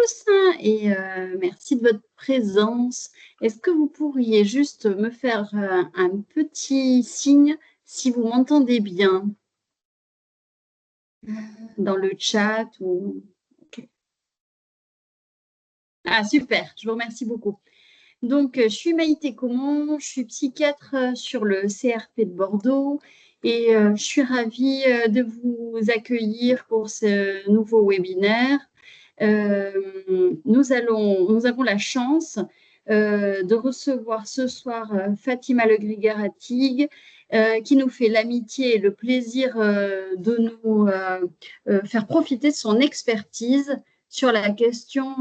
tous et merci de votre présence. Est-ce que vous pourriez juste me faire un petit signe si vous m'entendez bien dans le chat ou... Ok. Ah, super, je vous remercie beaucoup. Donc, je suis Maïté Comon, je suis psychiatre sur le CRP de Bordeaux et je suis ravie de vous accueillir pour ce nouveau webinaire. Nous avons la chance de recevoir ce soir Fatima Le Grigaratig, qui nous fait l'amitié et le plaisir de nous faire profiter de son expertise sur la question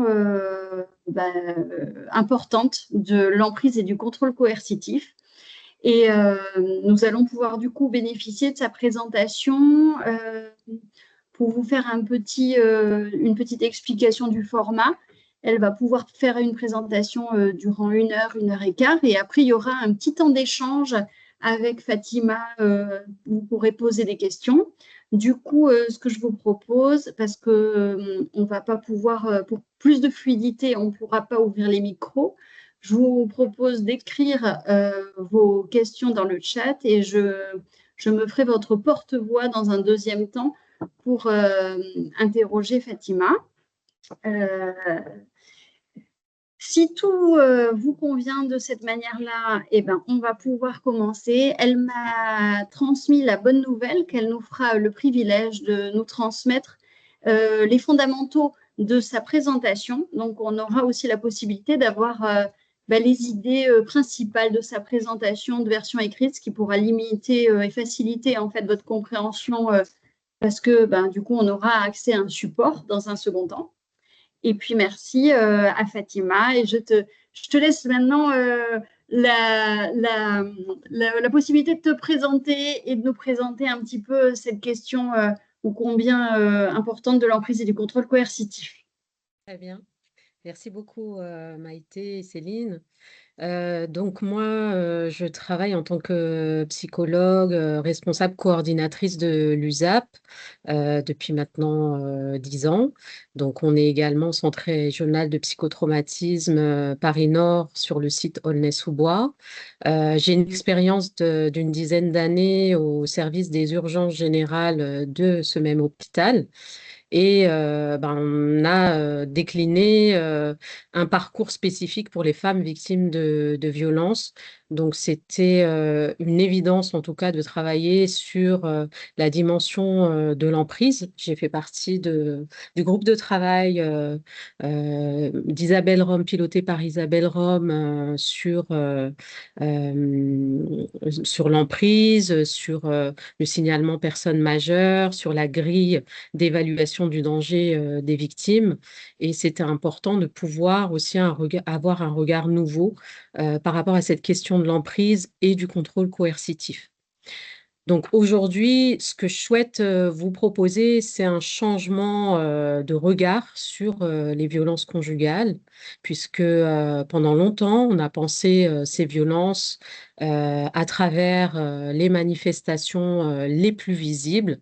importante de l'emprise et du contrôle coercitif. Et nous allons pouvoir du coup bénéficier de sa présentation pour vous faire une petite explication du format. Elle va pouvoir faire une présentation durant 1 heure et quart. Et après, il y aura un petit temps d'échange avec Fatima. Vous pourrez poser des questions. Du coup, ce que je vous propose, parce que on va pas pouvoir, pour plus de fluidité, on ne pourra pas ouvrir les micros. Je vous propose d'écrire vos questions dans le chat et je me ferai votre porte-voix dans un deuxième temps pour interroger Fatima. Si tout vous convient de cette manière-là, eh ben, on va pouvoir commencer. Elle m'a transmis la bonne nouvelle qu'elle nous fera le privilège de nous transmettre les fondamentaux de sa présentation. Donc, on aura aussi la possibilité d'avoir les idées principales de sa présentation de version écrite, ce qui pourra limiter et faciliter en fait votre compréhension parce que du coup, on aura accès à un support dans un second temps. Et puis, merci à Fatima. Et je te laisse maintenant la possibilité de te présenter et de nous présenter un petit peu cette question ô combien importante de l'emprise et du contrôle coercitif. Très bien. Merci beaucoup, Maïté et Céline. Donc moi, je travaille en tant que psychologue, responsable coordinatrice de l'USAP depuis maintenant 10 ans. Donc on est également centre régional de psychotraumatisme Paris-Nord sur le site Aulnay-sous-Bois. J'ai une expérience d'une dizaine d'années au service des urgences générales de ce même hôpital. Et on a décliné un parcours spécifique pour les femmes victimes de violences. Donc, c'était une évidence, en tout cas, de travailler sur la dimension de l'emprise. J'ai fait partie du groupe de travail d'Isabelle Rome, piloté par Isabelle Rome, sur l'emprise, sur le signalement personnes majeures, sur la grille d'évaluation du danger des victimes. Et c'était important de pouvoir aussi avoir un regard nouveau par rapport à cette question de l'emprise et du contrôle coercitif. Donc aujourd'hui, ce que je souhaite vous proposer, c'est un changement de regard sur les violences conjugales, puisque pendant longtemps, on a pensé ces violences à travers les manifestations les plus visibles,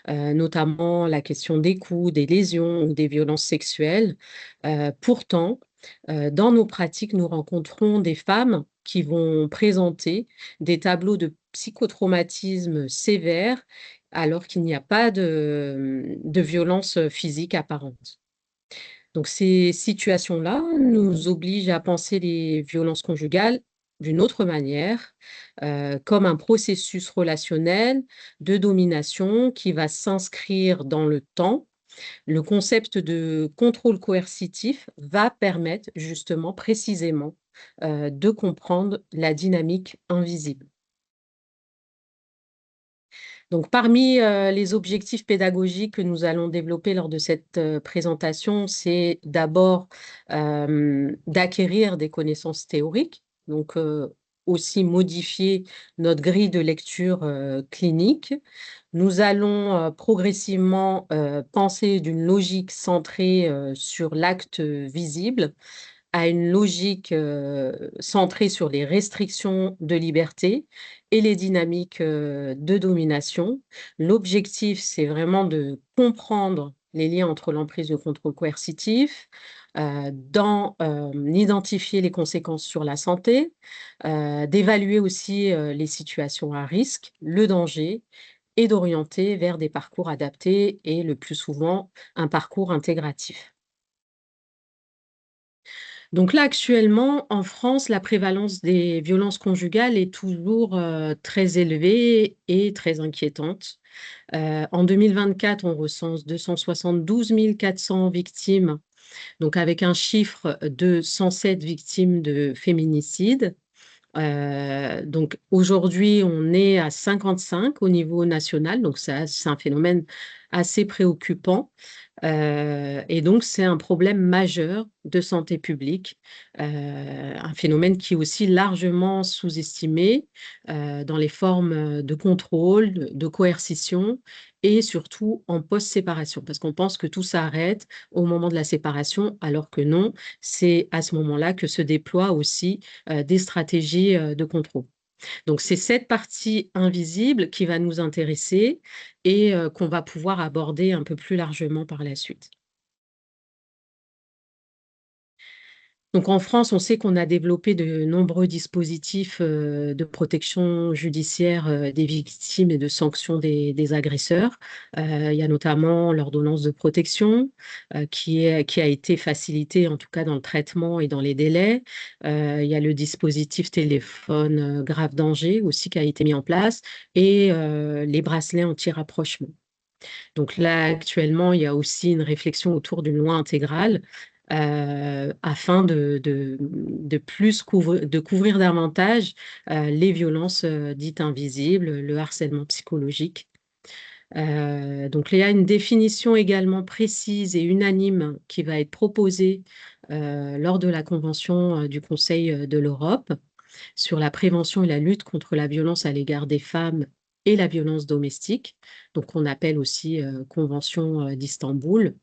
notamment la question des coups, des lésions ou des violences sexuelles. Pourtant, dans nos pratiques, nous rencontrons des femmes qui vont présenter des tableaux de psychotraumatisme sévère alors qu'il n'y a pas de violence physique apparente. Donc ces situations-là nous obligent à penser les violences conjugales d'une autre manière, comme un processus relationnel de domination qui va s'inscrire dans le temps. Le concept de contrôle coercitif va permettre justement précisément de comprendre la dynamique invisible. Donc, parmi les objectifs pédagogiques que nous allons développer lors de cette présentation, c'est d'abord d'acquérir des connaissances théoriques, donc aussi modifier notre grille de lecture clinique. Nous allons progressivement penser d'une logique centrée sur l'acte visible à une logique centrée sur les restrictions de liberté et les dynamiques de domination. L'objectif, c'est vraiment de comprendre les liens entre l'emprise et le contrôle coercitif, d'identifier les conséquences sur la santé, d'évaluer aussi les situations à risque, le danger, et d'orienter vers des parcours adaptés et le plus souvent un parcours intégratif. Donc là, actuellement, en France, la prévalence des violences conjugales est toujours très élevée et très inquiétante. En 2024, on recense 272 400 victimes, donc avec un chiffre de 107 victimes de féminicide. Donc aujourd'hui, on est à 55 au niveau national, donc c'est un phénomène assez préoccupant. Et donc, c'est un problème majeur de santé publique, un phénomène qui est aussi largement sous-estimé dans les formes de contrôle, de coercition et surtout en post-séparation, parce qu'on pense que tout s'arrête au moment de la séparation, alors que non, c'est à ce moment-là que se déploient aussi des stratégies de contrôle. Donc, c'est cette partie invisible qui va nous intéresser et qu'on va pouvoir aborder un peu plus largement par la suite. Donc en France, on sait qu'on a développé de nombreux dispositifs de protection judiciaire des victimes et de sanctions des agresseurs. Il y a notamment l'ordonnance de protection qui a été facilitée, en tout cas dans le traitement et dans les délais. Il y a le dispositif téléphone grave danger aussi qui a été mis en place et les bracelets anti-rapprochement. Donc là, actuellement, il y a aussi une réflexion autour d'une loi intégrale afin de couvrir davantage les violences dites invisibles, le harcèlement psychologique. Donc, il y a une définition également précise et unanime qui va être proposée lors de la Convention du Conseil de l'Europe sur la prévention et la lutte contre la violence à l'égard des femmes et la violence domestique, donc qu'on appelle aussi Convention d'Istanbul,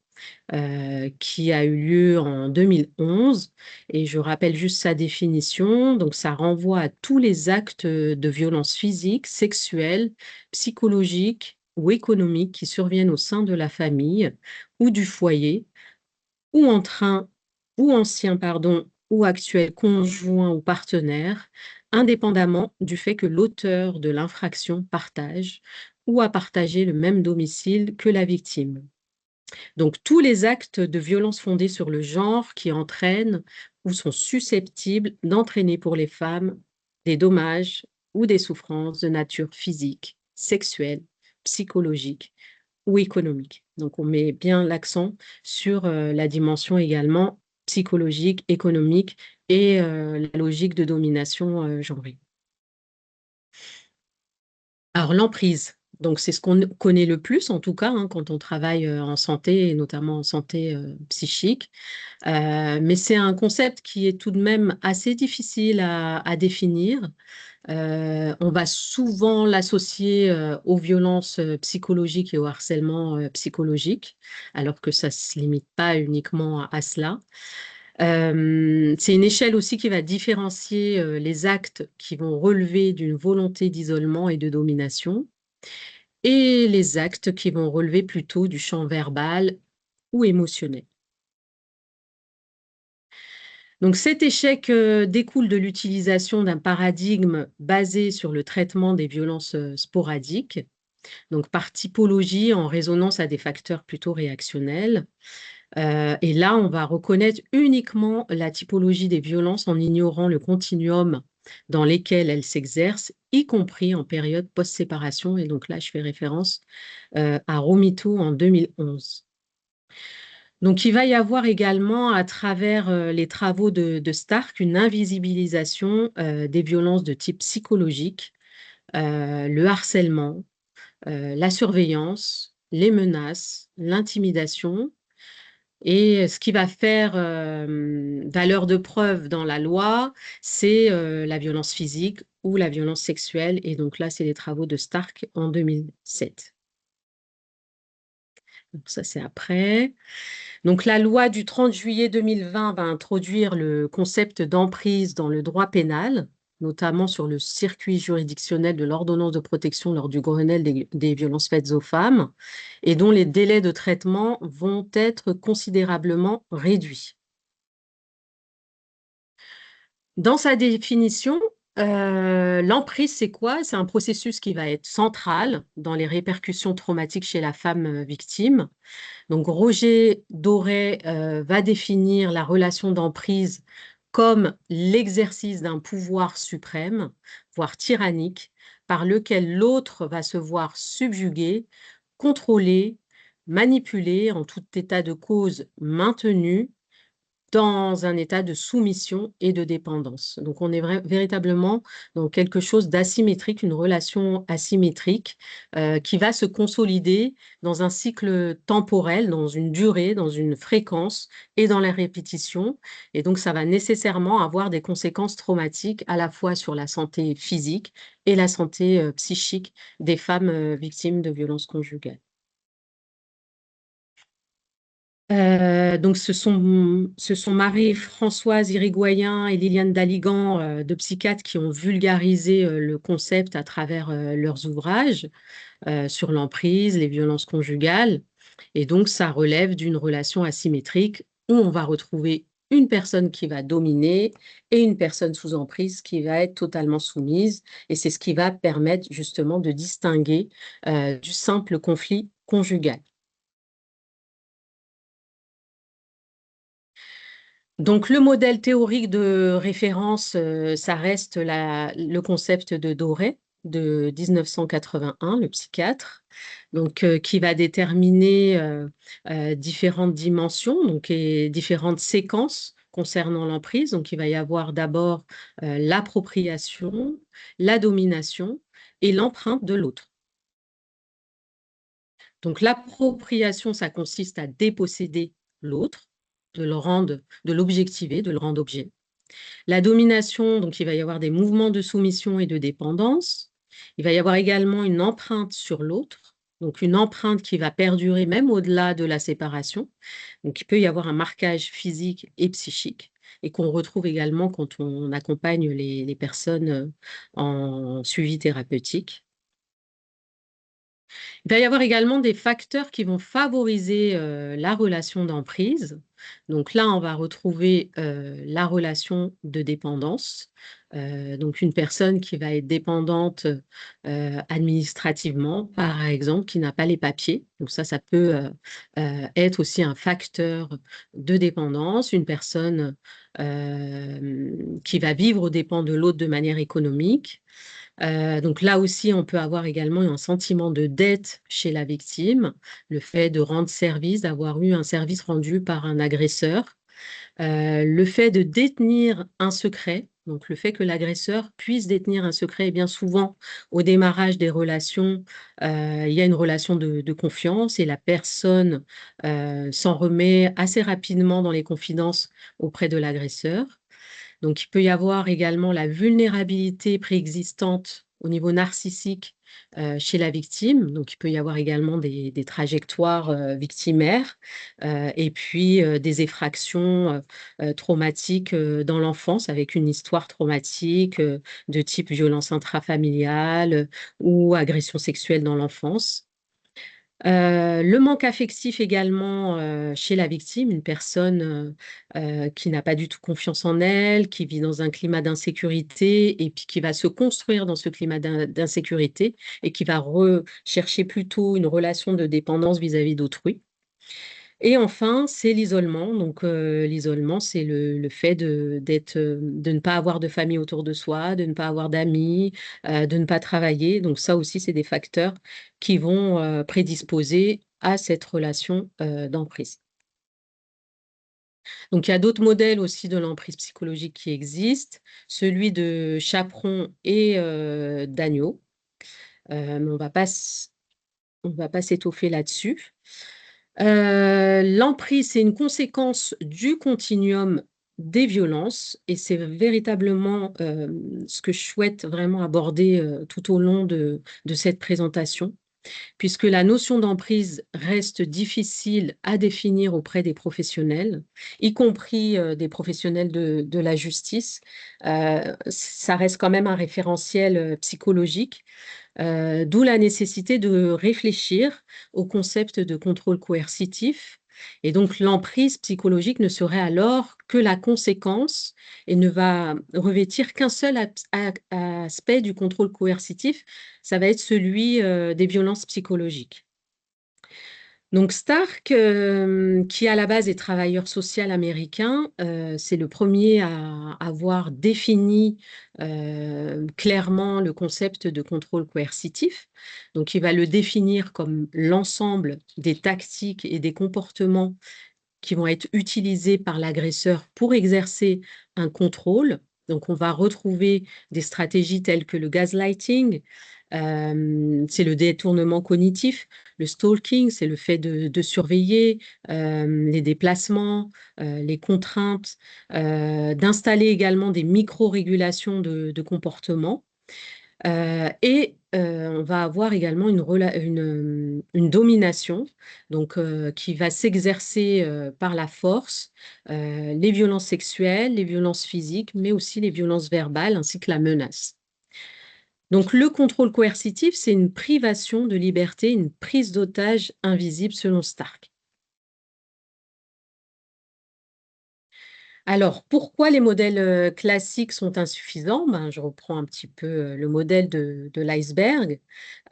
qui a eu lieu en 2011. Et je rappelle juste sa définition. Donc, ça renvoie à tous les actes de violence physique, sexuelle, psychologique ou économique qui surviennent au sein de la famille ou du foyer, ou entre un ou ancien, pardon, ou actuel conjoint ou partenaire, indépendamment du fait que l'auteur de l'infraction partage ou a partagé le même domicile que la victime. Donc, tous les actes de violence fondés sur le genre qui entraînent ou sont susceptibles d'entraîner pour les femmes des dommages ou des souffrances de nature physique, sexuelle, psychologique ou économique. Donc, on met bien l'accent sur la dimension également psychologique, économique et la logique de domination genrée. Alors, l'emprise, donc c'est ce qu'on connaît le plus, en tout cas, hein, quand on travaille en santé, et notamment en santé psychique. Mais c'est un concept qui est tout de même assez difficile à définir. On va souvent l'associer aux violences psychologiques et au harcèlement psychologique, alors que ça ne se limite pas uniquement à cela. C'est une échelle aussi qui va différencier les actes qui vont relever d'une volonté d'isolement et de domination et les actes qui vont relever plutôt du champ verbal ou émotionnel. Donc cet échec découle de l'utilisation d'un paradigme basé sur le traitement des violences sporadiques, donc par typologie en résonance à des facteurs plutôt réactionnels. Et là, on va reconnaître uniquement la typologie des violences en ignorant le continuum dans lesquels elles s'exercent, y compris en période post-séparation. Et donc là, je fais référence à Romito en 2011. Donc, il va y avoir également, à travers les travaux de Stark, une invisibilisation des violences de type psychologique, le harcèlement, la surveillance, les menaces, l'intimidation. Et ce qui va faire valeur de preuve dans la loi, c'est la violence physique ou la violence sexuelle. Et donc là, c'est les travaux de Stark en 2007. Donc ça, c'est après. Donc la loi du 30 juillet 2020 va introduire le concept d'emprise dans le droit pénal. notamment sur le circuit juridictionnel de l'ordonnance de protection lors du Grenelle des violences faites aux femmes, et dont les délais de traitement vont être considérablement réduits. Dans sa définition, l'emprise, c'est quoi? C'est un processus qui va être central dans les répercussions traumatiques chez la femme victime. Donc, Roger Doré va définir la relation d'emprise comme l'exercice d'un pouvoir suprême, voire tyrannique, par lequel l'autre va se voir subjugué, contrôlé, manipulé, en tout état de cause maintenu, dans un état de soumission et de dépendance. Donc, on est véritablement dans quelque chose d'asymétrique, une relation asymétrique qui va se consolider dans un cycle temporel, dans une durée, dans une fréquence et dans la répétition. Et donc, ça va nécessairement avoir des conséquences traumatiques à la fois sur la santé physique et la santé psychique des femmes victimes de violences conjugales. Donc, ce sont Marie-Françoise Irigoyen et Liliane Daligan, deux psychiatres, qui ont vulgarisé le concept à travers leurs ouvrages sur l'emprise, les violences conjugales. Et donc, ça relève d'une relation asymétrique où on va retrouver une personne qui va dominer et une personne sous emprise qui va être totalement soumise. Et c'est ce qui va permettre justement de distinguer du simple conflit conjugal. Donc, le modèle théorique de référence, ça reste le concept de Doré de 1981, le psychiatre, donc, qui va déterminer différentes dimensions, donc, et différentes séquences concernant l'emprise. Donc, il va y avoir d'abord l'appropriation, la domination et l'empreinte de l'autre. Donc, l'appropriation, ça consiste à déposséder l'autre, de l'objectiver, de le rendre objet. La domination, donc il va y avoir des mouvements de soumission et de dépendance. Il va y avoir également une empreinte sur l'autre, donc une empreinte qui va perdurer même au-delà de la séparation. Donc il peut y avoir un marquage physique et psychique, et qu'on retrouve également quand on accompagne les personnes en suivi thérapeutique. Il va y avoir également des facteurs qui vont favoriser la relation d'emprise. Donc là, on va retrouver la relation de dépendance. Donc une personne qui va être dépendante administrativement, par exemple, qui n'a pas les papiers. Donc ça peut être aussi un facteur de dépendance. Une personne qui va vivre aux dépens de l'autre de manière économique. Donc là aussi, on peut avoir également un sentiment de dette chez la victime, le fait de rendre service, d'avoir eu un service rendu par un agresseur, le fait de détenir un secret, donc le fait que l'agresseur puisse détenir un secret. Et bien souvent, au démarrage des relations, il y a une relation de confiance, et la personne s'en remet assez rapidement dans les confidences auprès de l'agresseur. Donc, il peut y avoir également la vulnérabilité préexistante au niveau narcissique chez la victime. Donc, il peut y avoir également des trajectoires victimaires et puis des effractions traumatiques dans l'enfance, avec une histoire traumatique de type violence intrafamiliale ou agression sexuelle dans l'enfance. Le manque affectif également chez la victime, une personne qui n'a pas du tout confiance en elle, qui vit dans un climat d'insécurité et puis qui va se construire dans ce climat d'insécurité et qui va rechercher plutôt une relation de dépendance vis-à-vis d'autrui. Et enfin, c'est l'isolement. Donc, l'isolement, c'est le fait de ne pas avoir de famille autour de soi, de ne pas avoir d'amis, de ne pas travailler. Donc, ça aussi, c'est des facteurs qui vont prédisposer à cette relation d'emprise. Donc, il y a d'autres modèles aussi de l'emprise psychologique qui existent, celui de Chaperon et d'Agneau. Mais on va pas s'étoffer là-dessus. L'emprise, c'est une conséquence du continuum des violences, et c'est véritablement ce que je souhaite vraiment aborder tout au long de cette présentation. puisque la notion d'emprise reste difficile à définir auprès des professionnels, y compris des professionnels de la justice. Ça reste quand même un référentiel psychologique, d'où la nécessité de réfléchir au concept de contrôle coercitif. Et donc, l'emprise psychologique ne serait alors que la conséquence et ne va revêtir qu'un seul aspect du contrôle coercitif, ça va être celui des violences psychologiques. Donc Stark, qui à la base est travailleur social américain, c'est le premier à avoir défini clairement le concept de contrôle coercitif. Donc il va le définir comme l'ensemble des tactiques et des comportements qui vont être utilisés par l'agresseur pour exercer un contrôle. Donc, on va retrouver des stratégies telles que le gaslighting, c'est le détournement cognitif, le stalking, c'est le fait de surveiller les déplacements, les contraintes, d'installer également des micro-régulations de comportement. On va avoir également une domination donc, qui va s'exercer par la force, les violences sexuelles, les violences physiques, mais aussi les violences verbales ainsi que la menace. Donc, le contrôle coercitif, c'est une privation de liberté, une prise d'otage invisible selon Stark. Alors, pourquoi les modèles classiques sont insuffisants? Ben, je reprends un petit peu le modèle de l'iceberg.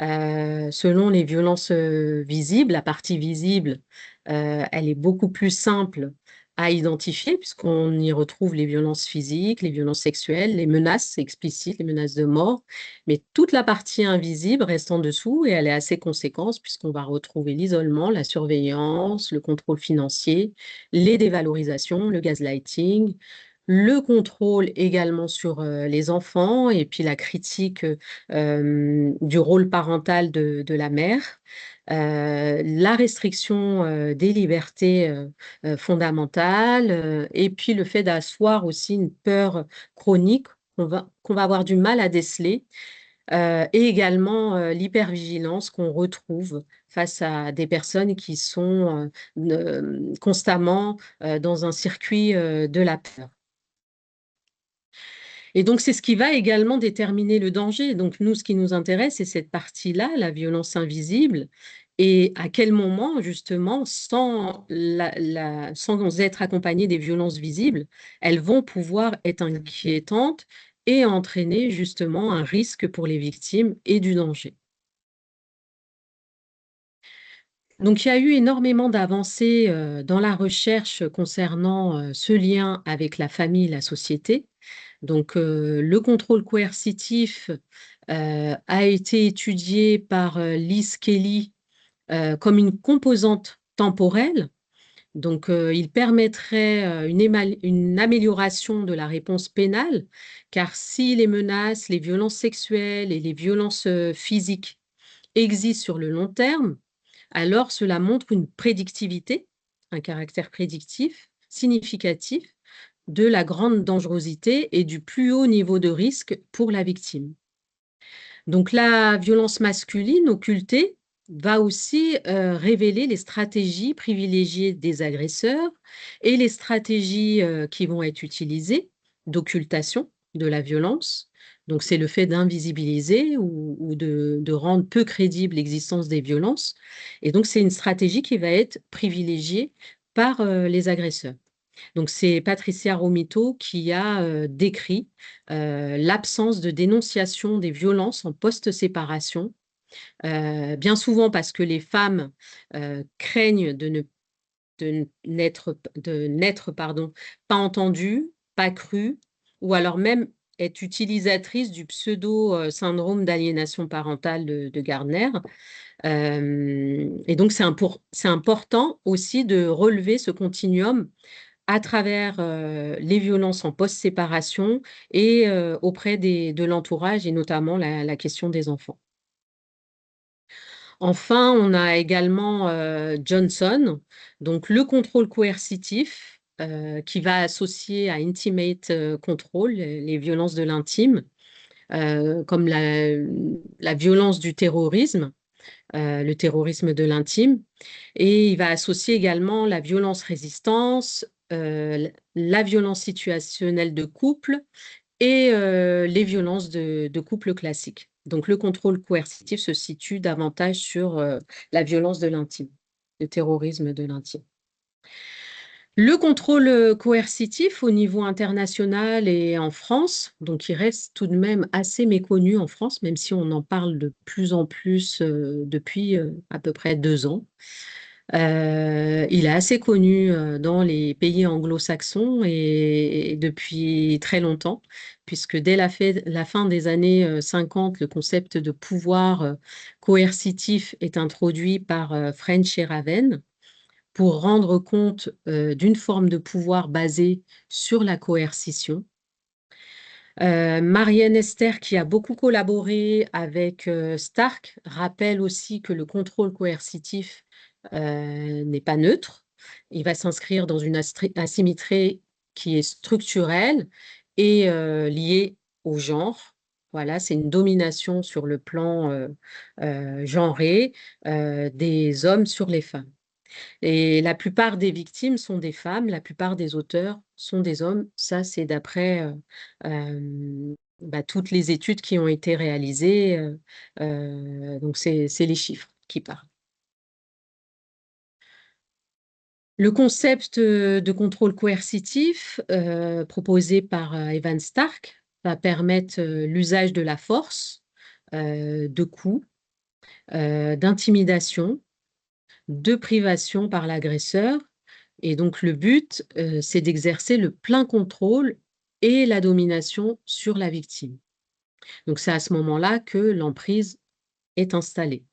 Selon les violences visibles, la partie visible, elle est beaucoup plus simple à identifier puisqu'on y retrouve les violences physiques, les violences sexuelles, les menaces explicites, les menaces de mort. Mais toute la partie invisible reste en dessous et elle est assez conséquente puisqu'on va retrouver l'isolement, la surveillance, le contrôle financier, les dévalorisations, le gaslighting, le contrôle également sur les enfants et puis la critique du rôle parental de la mère, la restriction des libertés fondamentales et puis le fait d'asseoir aussi une peur chronique qu'on va avoir du mal à déceler et également l'hypervigilance qu'on retrouve face à des personnes qui sont constamment dans un circuit de la peur. Et donc, c'est ce qui va également déterminer le danger. Donc, nous, ce qui nous intéresse, c'est cette partie-là, la violence invisible, et à quel moment, justement, sans être accompagnées des violences visibles, elles vont pouvoir être inquiétantes et entraîner justement un risque pour les victimes et du danger. Donc, il y a eu énormément d'avancées dans la recherche concernant ce lien avec la famille et la société. Donc, le contrôle coercitif a été étudié par Liz Kelly comme une composante temporelle. Donc, il permettrait une amélioration de la réponse pénale, car si les menaces, les violences sexuelles et les violences physiques existent sur le long terme, alors cela montre une prédictivité, un caractère prédictif significatif de la grande dangerosité et du plus haut niveau de risque pour la victime. Donc la violence masculine occultée va aussi révéler les stratégies privilégiées des agresseurs et les stratégies qui vont être utilisées d'occultation de la violence. Donc c'est le fait d'invisibiliser ou de rendre peu crédible l'existence des violences. Et donc c'est une stratégie qui va être privilégiée par les agresseurs. Donc, c'est Patricia Romito qui a décrit l'absence de dénonciation des violences en post-séparation, bien souvent parce que les femmes craignent de n'être pas entendues, pas crues, ou alors même être utilisatrices du pseudo-syndrome d'aliénation parentale de Gardner. Et donc, c'est important aussi de relever ce continuum à travers les violences en post-séparation et auprès de l'entourage et notamment la question des enfants. Enfin, on a également Johnson, donc le contrôle coercitif qui va associer à intimate control, les violences de l'intime, comme la violence du terrorisme. le terrorisme de l'intime. Et il va associer également la violence-résistance, la violence situationnelle de couple et les violences de couple classiques. Donc, le contrôle coercitif se situe davantage sur la violence de l'intime, le terrorisme de l'intime. Le contrôle coercitif au niveau international et en France, donc il reste tout de même assez méconnu en France, même si on en parle de plus en plus depuis à peu près 2 ans. Il est assez connu dans les pays anglo-saxons et depuis très longtemps, puisque dès la fin des années 50, le concept de pouvoir coercitif est introduit par French et Raven pour rendre compte d'une forme de pouvoir basée sur la coercition. Marianne Esther, qui a beaucoup collaboré avec Stark, rappelle aussi que le contrôle coercitif n'est pas neutre. Il va s'inscrire dans une asymétrie qui est structurelle et liée au genre. Voilà, c'est une domination sur le plan genré des hommes sur les femmes. Et la plupart des victimes sont des femmes, la plupart des auteurs sont des hommes. Ça, c'est d'après toutes les études qui ont été réalisées. Donc, c'est les chiffres qui parlent. Le concept de contrôle coercitif proposé par Evan Stark va permettre l'usage de la force, de coups, d'intimidation, de privation par l'agresseur. Et donc, le but, c'est d'exercer le plein contrôle et la domination sur la victime. Donc, c'est à ce moment-là que l'emprise est installée.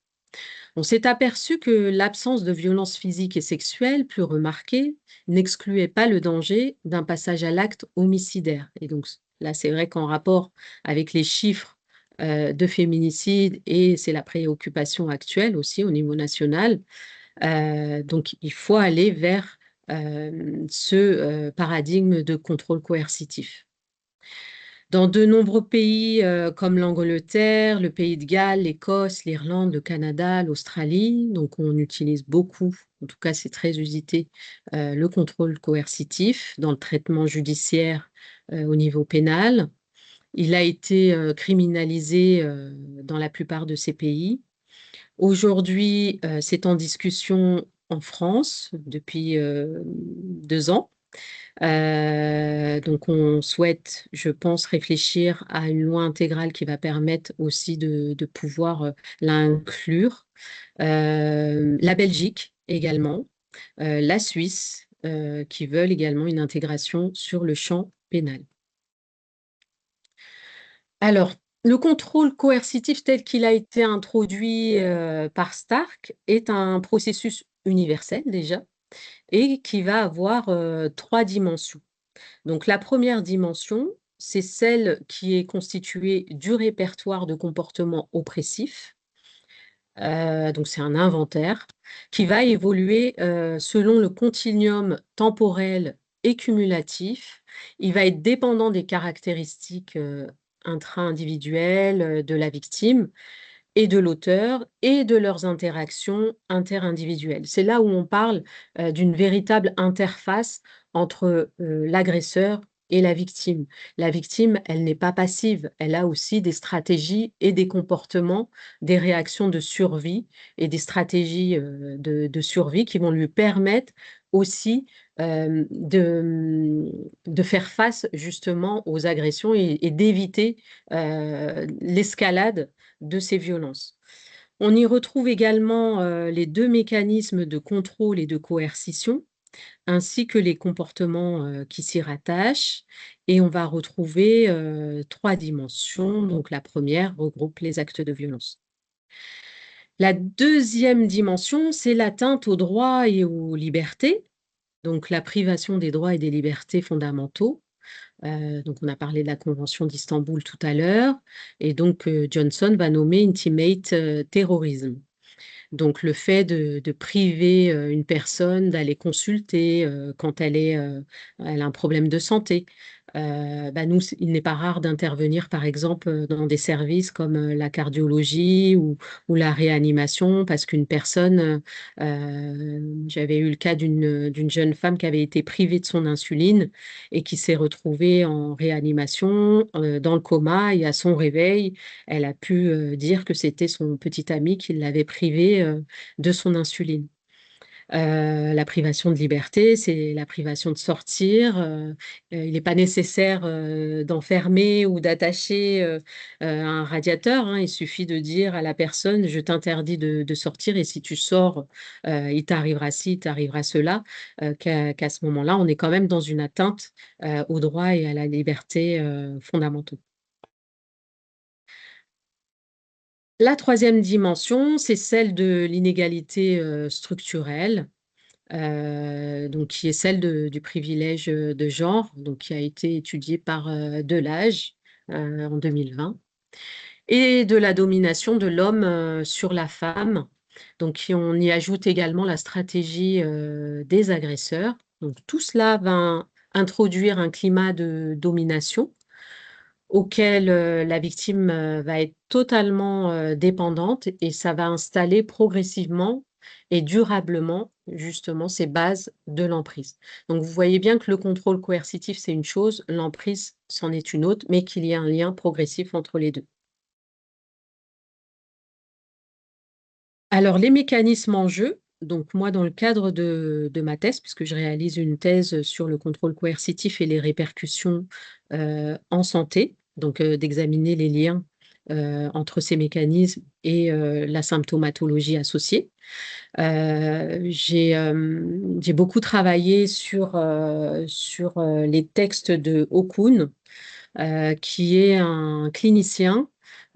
On s'est aperçu que l'absence de violence physique et sexuelle plus remarquée n'excluait pas le danger d'un passage à l'acte homicidaire. Et donc, là, c'est vrai qu'en rapport avec les chiffres de féminicide, et c'est la préoccupation actuelle aussi au niveau national, donc, il faut aller vers ce paradigme de contrôle coercitif. Dans de nombreux pays comme l'Angleterre, le Pays de Galles, l'Écosse, l'Irlande, le Canada, l'Australie, donc on utilise beaucoup, en tout cas c'est très usité, le contrôle coercitif dans le traitement judiciaire au niveau pénal. Il a été criminalisé dans la plupart de ces pays. Aujourd'hui, c'est en discussion en France depuis 2 ans. Donc, on souhaite, je pense, réfléchir à une loi intégrale qui va permettre aussi de pouvoir l'inclure. La Belgique également, la Suisse, qui veulent également une intégration sur le champ pénal. Alors, le contrôle coercitif tel qu'il a été introduit par Stark est un processus universel déjà et qui va avoir 3 dimensions. Donc, la première dimension, c'est celle qui est constituée du répertoire de comportements oppressifs. Donc, c'est un inventaire qui va évoluer selon le continuum temporel et cumulatif. Il va être dépendant des caractéristiques intra-individuelles de la victime et de l'auteur et de leurs interactions interindividuelles. C'est là où on parle d'une véritable interface entre l'agresseur et la victime. La victime, elle n'est pas passive, elle a aussi des stratégies et des comportements, des réactions de survie et des stratégies de survie qui vont lui permettre aussi de faire face justement aux agressions et d'éviter l'escalade de ces violences. On y retrouve également les 2 mécanismes de contrôle et de coercition, ainsi que les comportements qui s'y rattachent. Et on va retrouver 3 dimensions. Donc la première regroupe les actes de violence. La deuxième dimension, c'est l'atteinte aux droits et aux libertés, donc la privation des droits et des libertés fondamentaux. Donc, on a parlé de la Convention d'Istanbul tout à l'heure, et donc Johnson va nommer intimate terrorism. Donc, le fait de priver une personne d'aller consulter quand elle a un problème de santé, Nous, il n'est pas rare d'intervenir, par exemple, dans des services comme la cardiologie ou la réanimation, parce qu'une personne, j'avais eu le cas d'une jeune femme qui avait été privée de son insuline et qui s'est retrouvée en réanimation, dans le coma, et à son réveil, elle a pu dire que c'était son petit ami qui l'avait privée de son insuline. La privation de liberté, c'est la privation de sortir. Il n'est pas nécessaire d'enfermer ou d'attacher un radiateur, hein. Il suffit de dire à la personne, je t'interdis de sortir, et si tu sors, il t'arrivera ci, il t'arrivera cela, qu'à ce moment-là, on est quand même dans une atteinte aux droits et à la liberté fondamentaux. La troisième dimension, c'est celle de l'inégalité structurelle. Donc qui est celle du privilège de genre, donc qui a été étudiée par Delage en 2020, et de la domination de l'homme sur la femme. Donc on y ajoute également la stratégie des agresseurs. Donc tout cela va introduire un climat de domination auquel la victime va être totalement dépendante, et ça va installer progressivement et durablement justement ces bases de l'emprise. Donc vous voyez bien que le contrôle coercitif, c'est une chose, l'emprise, c'en est une autre, mais qu'il y a un lien progressif entre les deux. Alors les mécanismes en jeu, donc moi dans le cadre de ma thèse, puisque je réalise une thèse sur le contrôle coercitif et les répercussions en santé, donc d'examiner les liens entre ces mécanismes et la symptomatologie associée. J'ai beaucoup travaillé sur les textes de Okun, qui est un clinicien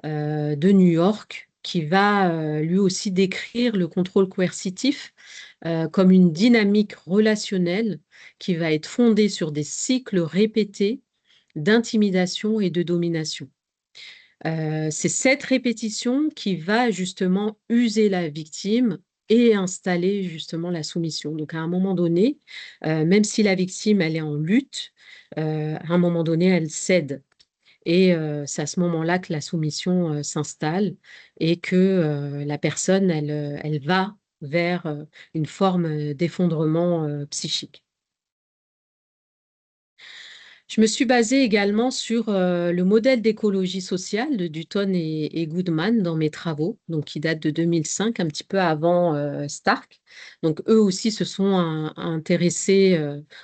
de New York, qui va lui aussi décrire le contrôle coercitif comme une dynamique relationnelle qui va être fondée sur des cycles répétés d'intimidation et de domination. C'est cette répétition qui va justement user la victime et installer justement la soumission. Donc à un moment donné, même si la victime elle est en lutte, à un moment donné elle cède, et c'est à ce moment-là que la soumission s'installe, et que la personne elle va vers une forme d'effondrement psychique. Je me suis basée également sur le modèle d'écologie sociale de Dutton et Goodman dans mes travaux, donc qui date de 2005, un petit peu avant Stark. Donc eux aussi se sont intéressés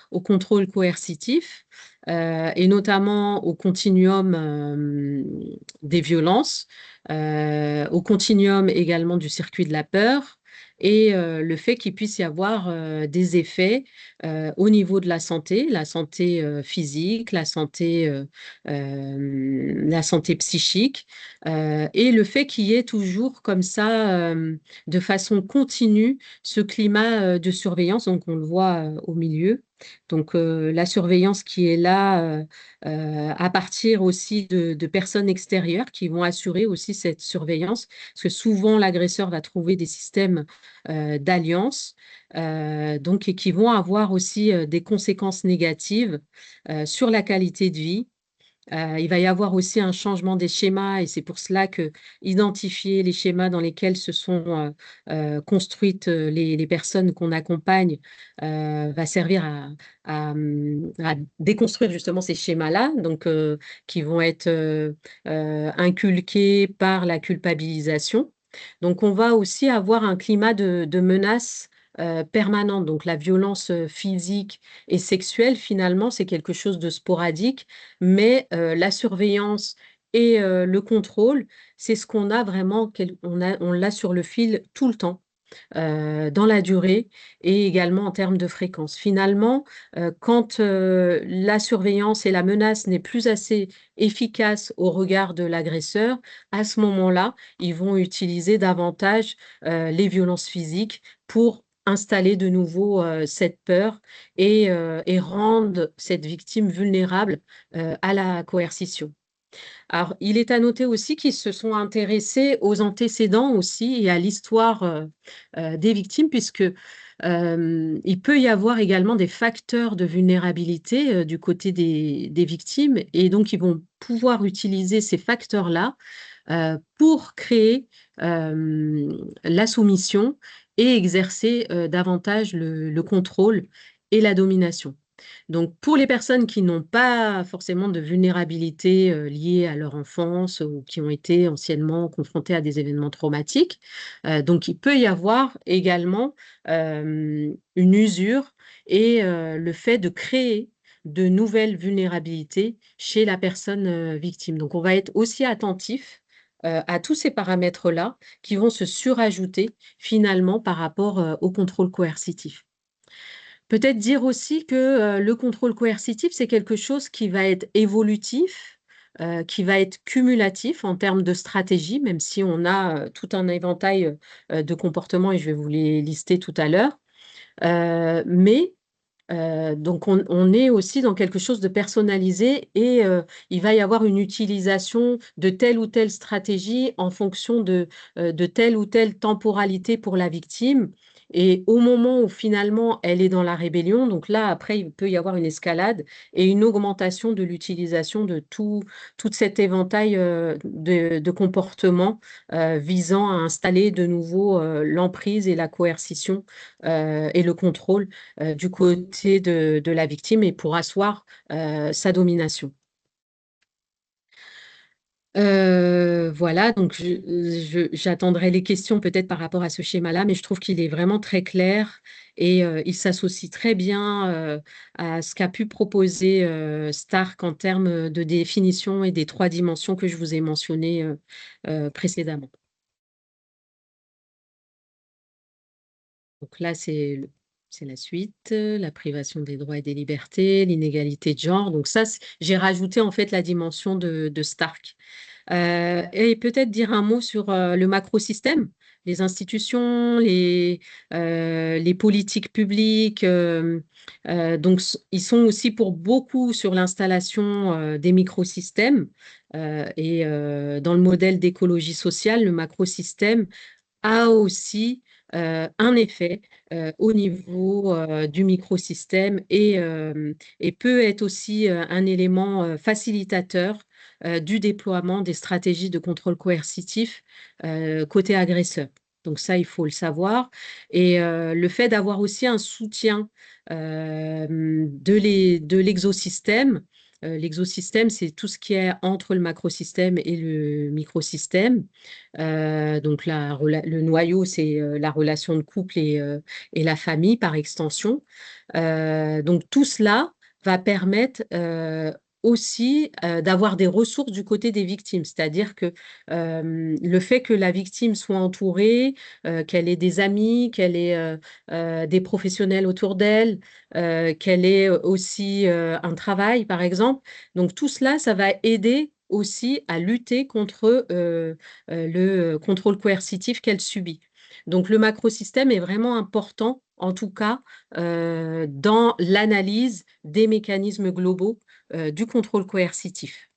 au contrôle coercitif et notamment au continuum des violences, au continuum également du circuit de la peur, et le fait qu'il puisse y avoir des effets au niveau de la santé physique, la santé psychique, et le fait qu'il y ait toujours comme ça, de façon continue, ce climat de surveillance. Donc on le voit au milieu. Donc la surveillance qui est là à partir aussi de personnes extérieures qui vont assurer aussi cette surveillance, parce que souvent l'agresseur va trouver des systèmes d'alliance, donc, et qui vont avoir aussi des conséquences négatives sur la qualité de vie. Il va y avoir aussi un changement des schémas, et c'est pour cela que identifier les schémas dans lesquels se sont construites les personnes qu'on accompagne va servir à déconstruire justement ces schémas-là, donc qui vont être inculqués par la culpabilisation. Donc, on va aussi avoir un climat de menace permanente. Donc, la violence physique et sexuelle, finalement, c'est quelque chose de sporadique, mais la surveillance et le contrôle, c'est ce qu'on a vraiment, on l'a sur le fil tout le temps, dans la durée et également en termes de fréquence. Finalement, quand la surveillance et la menace n'est plus assez efficace au regard de l'agresseur, à ce moment-là, ils vont utiliser davantage les violences physiques pour installer de nouveau cette peur, et rendre cette victime vulnérable à la coercition. Alors, il est à noter aussi qu'ils se sont intéressés aux antécédents aussi et à l'histoire des victimes, puisque Il peut y avoir également des facteurs de vulnérabilité du côté des victimes et donc ils vont pouvoir utiliser ces facteurs-là pour créer la soumission et exercer davantage le contrôle et la domination. Donc, pour les personnes qui n'ont pas forcément de vulnérabilité liée à leur enfance ou qui ont été anciennement confrontées à des événements traumatiques, donc il peut y avoir également une usure et le fait de créer de nouvelles vulnérabilités chez la personne victime. Donc, on va être aussi attentif à tous ces paramètres-là qui vont se surajouter finalement par rapport au contrôle coercitif. Peut-être dire aussi que le contrôle coercitif, c'est quelque chose qui va être évolutif, qui va être cumulatif en termes de stratégie, même si on a tout un éventail de comportements et je vais vous les lister tout à l'heure. Mais donc, on est aussi dans quelque chose de personnalisé et il va y avoir une utilisation de telle ou telle stratégie en fonction de telle ou telle temporalité pour la victime. Et au moment où finalement elle est dans la rébellion, donc là, après, il peut y avoir une escalade et une augmentation de l'utilisation de tout cet éventail de comportements visant à installer de nouveau l'emprise et la coercition et le contrôle du côté de la victime et pour asseoir sa domination. Voilà, donc j'attendrai les questions peut-être par rapport à ce schéma-là, mais je trouve qu'il est vraiment très clair et il s'associe très bien à ce qu'a pu proposer Stark en termes de définition et des 3 dimensions que je vous ai mentionnées précédemment. Donc là, c'est la suite, la privation des droits et des libertés, l'inégalité de genre. Donc ça, j'ai rajouté en fait la dimension de Stark. Et peut-être dire un mot sur le macrosystème, les institutions, les politiques publiques. Donc, ils sont aussi pour beaucoup sur l'installation des microsystèmes. Et dans le modèle d'écologie sociale, le macrosystème a aussi un effet au niveau du microsystème et peut être aussi un élément facilitateur du déploiement des stratégies de contrôle coercitif côté agresseur. Donc ça, il faut le savoir. Et le fait d'avoir aussi un soutien de l'exosystème. L'exosystème, c'est tout ce qui est entre le macrosystème et le microsystème. Donc le noyau, c'est la relation de couple et la famille par extension. Donc tout cela va permettre aussi d'avoir des ressources du côté des victimes, c'est-à-dire que le fait que la victime soit entourée, qu'elle ait des amis, qu'elle ait des professionnels autour d'elle, qu'elle ait aussi un travail, par exemple. Donc tout cela, ça va aider aussi à lutter contre le contrôle coercitif qu'elle subit. Donc le macrosystème est vraiment important, en tout cas, dans l'analyse des mécanismes globaux du contrôle coercitif.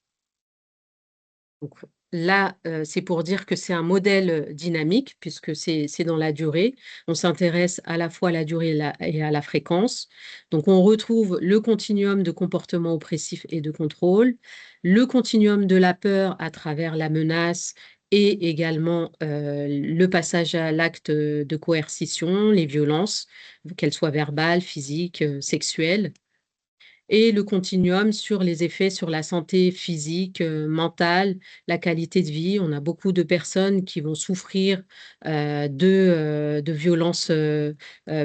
Donc, là, c'est pour dire que c'est un modèle dynamique, puisque c'est dans la durée. On s'intéresse à la fois à la durée et à la fréquence. Donc, on retrouve le continuum de comportement oppressif et de contrôle, le continuum de la peur à travers la menace et également le passage à l'acte de coercition, les violences, qu'elles soient verbales, physiques, sexuelles et le continuum sur les effets sur la santé physique, mentale, la qualité de vie. On a beaucoup de personnes qui vont souffrir de violences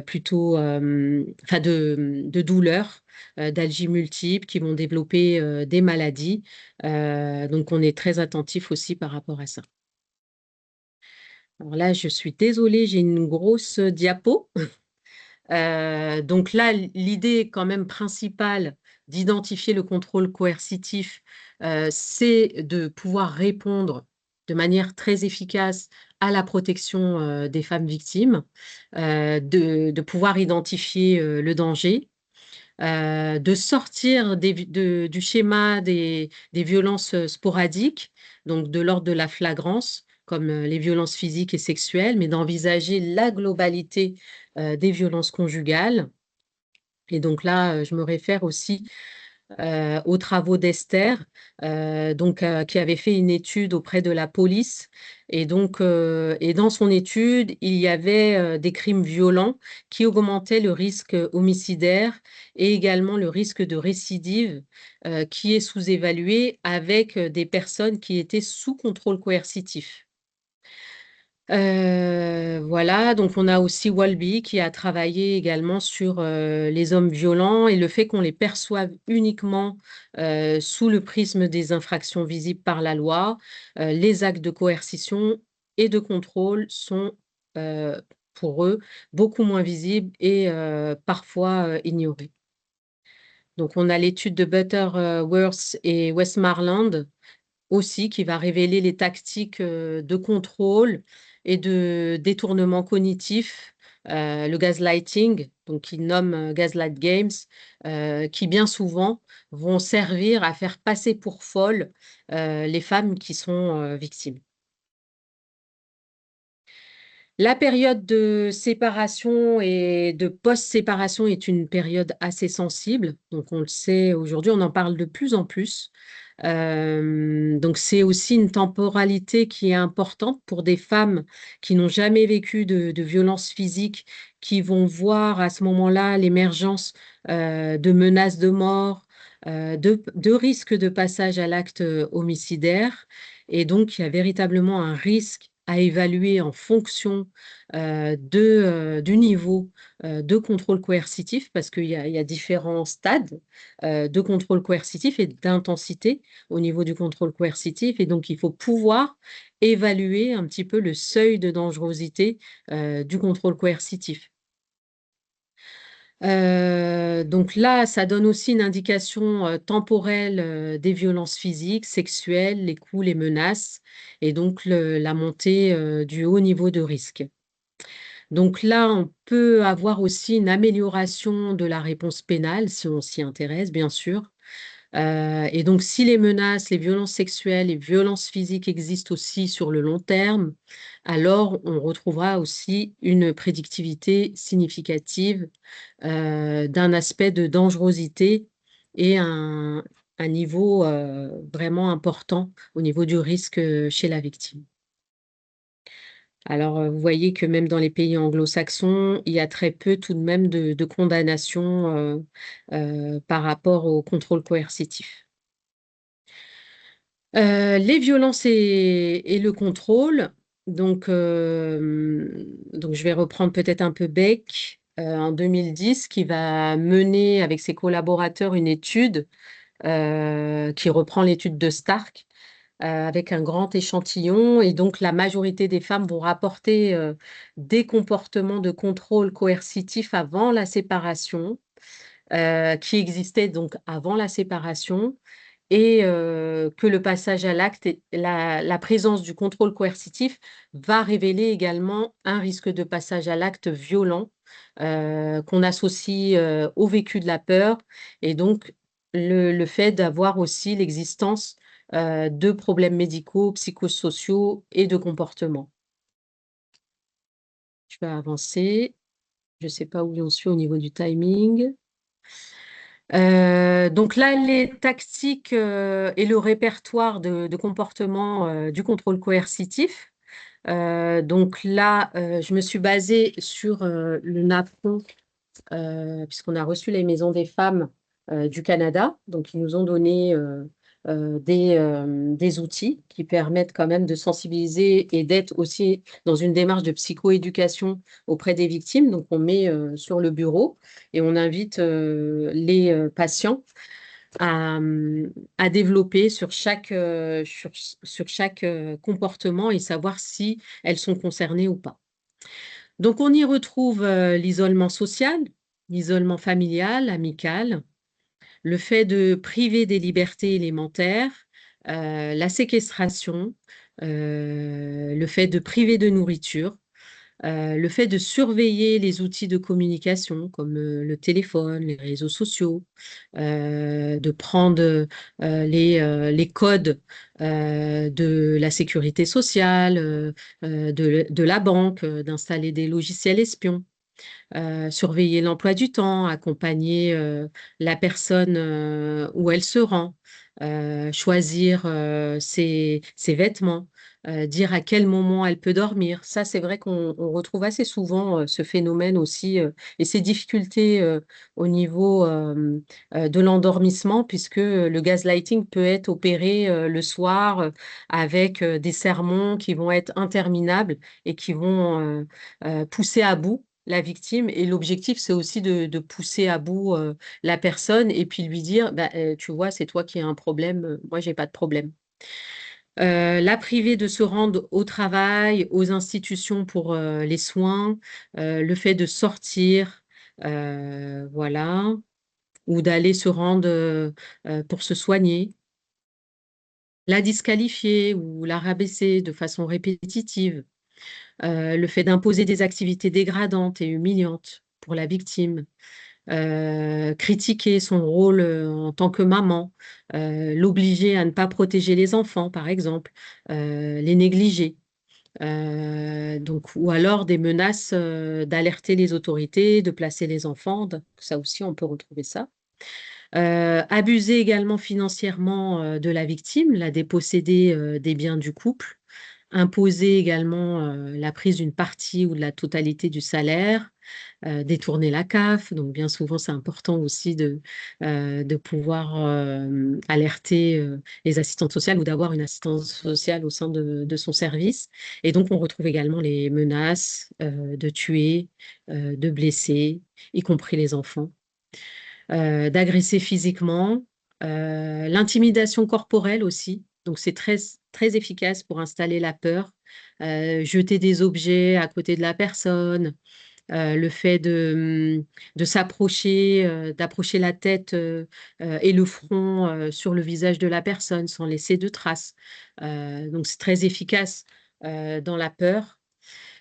plutôt, enfin de douleurs, d'algies multiples, qui vont développer des maladies. Donc, on est très attentif aussi par rapport à ça. Alors là, je suis désolée, j'ai une grosse diapo. Donc là, l'idée quand même principale d'identifier le contrôle coercitif, c'est de pouvoir répondre de manière très efficace à la protection des femmes victimes, de pouvoir identifier le danger, de sortir du schéma des violences sporadiques, donc de l'ordre de la flagrance, comme les violences physiques et sexuelles, mais d'envisager la globalité des violences conjugales. Et donc là, je me réfère aussi aux travaux d'Esther, qui avait fait une étude auprès de la police. Et dans son étude, il y avait des crimes violents qui augmentaient le risque homicidaire et également le risque de récidive, qui est sous-évalué avec des personnes qui étaient sous contrôle coercitif. Voilà, donc on a aussi Walby qui a travaillé également sur les hommes violents et le fait qu'on les perçoive uniquement sous le prisme des infractions visibles par la loi. Les actes de coercition et de contrôle sont pour eux beaucoup moins visibles et parfois ignorés. Donc on a l'étude de Butterworth et Westmoreland aussi qui va révéler les tactiques de contrôle et de détournement cognitif, le gaslighting, donc ils nomment Gaslight Games, qui bien souvent vont servir à faire passer pour folles les femmes qui sont victimes. La période de séparation et de post-séparation est une période assez sensible. Donc, on le sait aujourd'hui, on en parle de plus en plus. Donc, c'est aussi une temporalité qui est importante pour des femmes qui n'ont jamais vécu de violence physique, qui vont voir à ce moment-là l'émergence de menaces de mort, de risques de passage à l'acte homicidaire. Et donc, il y a véritablement un risque à évaluer en fonction du niveau de contrôle coercitif, parce il y a différents stades de contrôle coercitif et d'intensité au niveau du contrôle coercitif. Et donc, il faut pouvoir évaluer un petit peu le seuil de dangerosité du contrôle coercitif. Donc là, ça donne aussi une indication temporelle des violences physiques, sexuelles, les coups, les menaces, et donc la montée du haut niveau de risque. Donc là, on peut avoir aussi une amélioration de la réponse pénale, si on s'y intéresse, bien sûr. Et donc, si les menaces, les violences sexuelles, les violences physiques existent aussi sur le long terme, alors on retrouvera aussi une prédictivité significative d'un aspect de dangerosité et un niveau vraiment important au niveau du risque chez la victime. Alors, vous voyez que même dans les pays anglo-saxons, il y a très peu tout de même de condamnations par rapport au contrôle coercitif. Les violences et le contrôle. Donc, je vais reprendre peut-être un peu Beck en 2010, qui va mener avec ses collaborateurs une étude qui reprend l'étude de Stark avec un grand échantillon. Et donc, la majorité des femmes vont rapporter des comportements de contrôle coercitif avant la séparation, qui existaient donc avant la séparation et que le passage à l'acte et la présence du contrôle coercitif va révéler également un risque de passage à l'acte violent qu'on associe au vécu de la peur et donc le fait d'avoir aussi l'existence de problèmes médicaux, psychosociaux et de comportement. Je vais avancer. Je ne sais pas où j'en suis au niveau du timing. Donc là, les tactiques et le répertoire de comportement du contrôle coercitif. Donc là, je me suis basée sur le NAPRO, puisqu'on a reçu les maisons des femmes du Canada. Donc, ils nous ont donné des outils qui permettent quand même de sensibiliser et d'être aussi dans une démarche de psychoéducation auprès des victimes. Donc, on met sur le bureau et on invite les patients à, à développer sur chaque comportement et savoir si elles sont concernées ou pas. Donc, on y retrouve l'isolement social, l'isolement familial, amical, le fait de priver des libertés élémentaires, la séquestration, le fait de priver de nourriture, Le fait de surveiller les outils de communication comme le téléphone, les réseaux sociaux, de prendre les codes de la sécurité sociale, de la banque, d'installer des logiciels espions, surveiller l'emploi du temps, accompagner la personne où elle se rend, choisir ses vêtements, dire à quel moment elle peut dormir. Ça, c'est vrai qu'on retrouve assez souvent ce phénomène aussi et ces difficultés au niveau de l'endormissement, puisque le gaslighting peut être opéré le soir avec des sermons qui vont être interminables et qui vont pousser à bout la victime. Et l'objectif, c'est aussi de pousser à bout la personne et puis lui dire, bah, tu vois, c'est toi qui as un problème, moi, j'ai pas de problème. La priver de se rendre au travail, aux institutions pour les soins, le fait de sortir, voilà, ou d'aller se rendre pour se soigner, la disqualifier ou la rabaisser de façon répétitive, le fait d'imposer des activités dégradantes et humiliantes pour la victime, critiquer son rôle en tant que maman, l'obliger à ne pas protéger les enfants, par exemple, les négliger. Donc, ou alors des menaces d'alerter les autorités, de placer les enfants. Donc, ça aussi, on peut retrouver ça. Abuser également financièrement de la victime, la déposséder des biens du couple, imposer également la prise d'une partie ou de la totalité du salaire, détourner la CAF. Donc, bien souvent, c'est important aussi de pouvoir alerter les assistantes sociales ou d'avoir une assistante sociale au sein de son service. Et donc, on retrouve également les menaces de tuer, de blesser, y compris les enfants, d'agresser physiquement, l'intimidation corporelle aussi. Donc, c'est très, très efficace pour installer la peur. Jeter des objets à côté de la personne, le fait de s'approcher, d'approcher la tête et le front sur le visage de la personne sans laisser de traces. Donc, c'est très efficace dans la peur.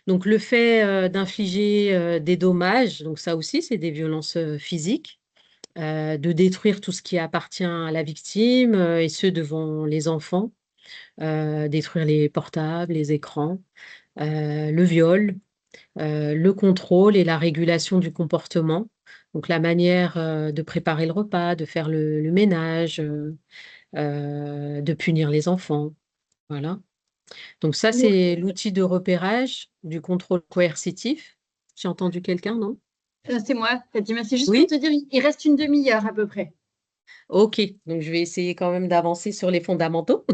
Donc, le fait d'infliger des dommages, donc ça aussi, c'est des violences physiques, de détruire tout ce qui appartient à la victime et ce devant les enfants, détruire les portables, les écrans, le viol, le contrôle et la régulation du comportement. Donc la manière de préparer le repas, de faire le ménage, de punir les enfants. Voilà. Donc ça, c'est l'outil de repérage du contrôle coercitif. J'ai entendu quelqu'un, non? C'est moi, Fatima. C'est juste pour Oui? te dire, il reste une demi-heure à peu près. Ok, donc je vais essayer quand même d'avancer sur les fondamentaux.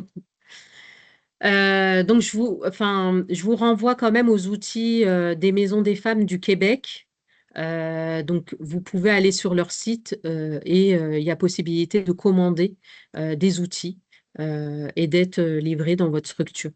Donc, je vous renvoie quand même aux outils des Maisons des femmes du Québec. Donc, vous pouvez aller sur leur site et il y a possibilité de commander des outils et d'être livré dans votre structure.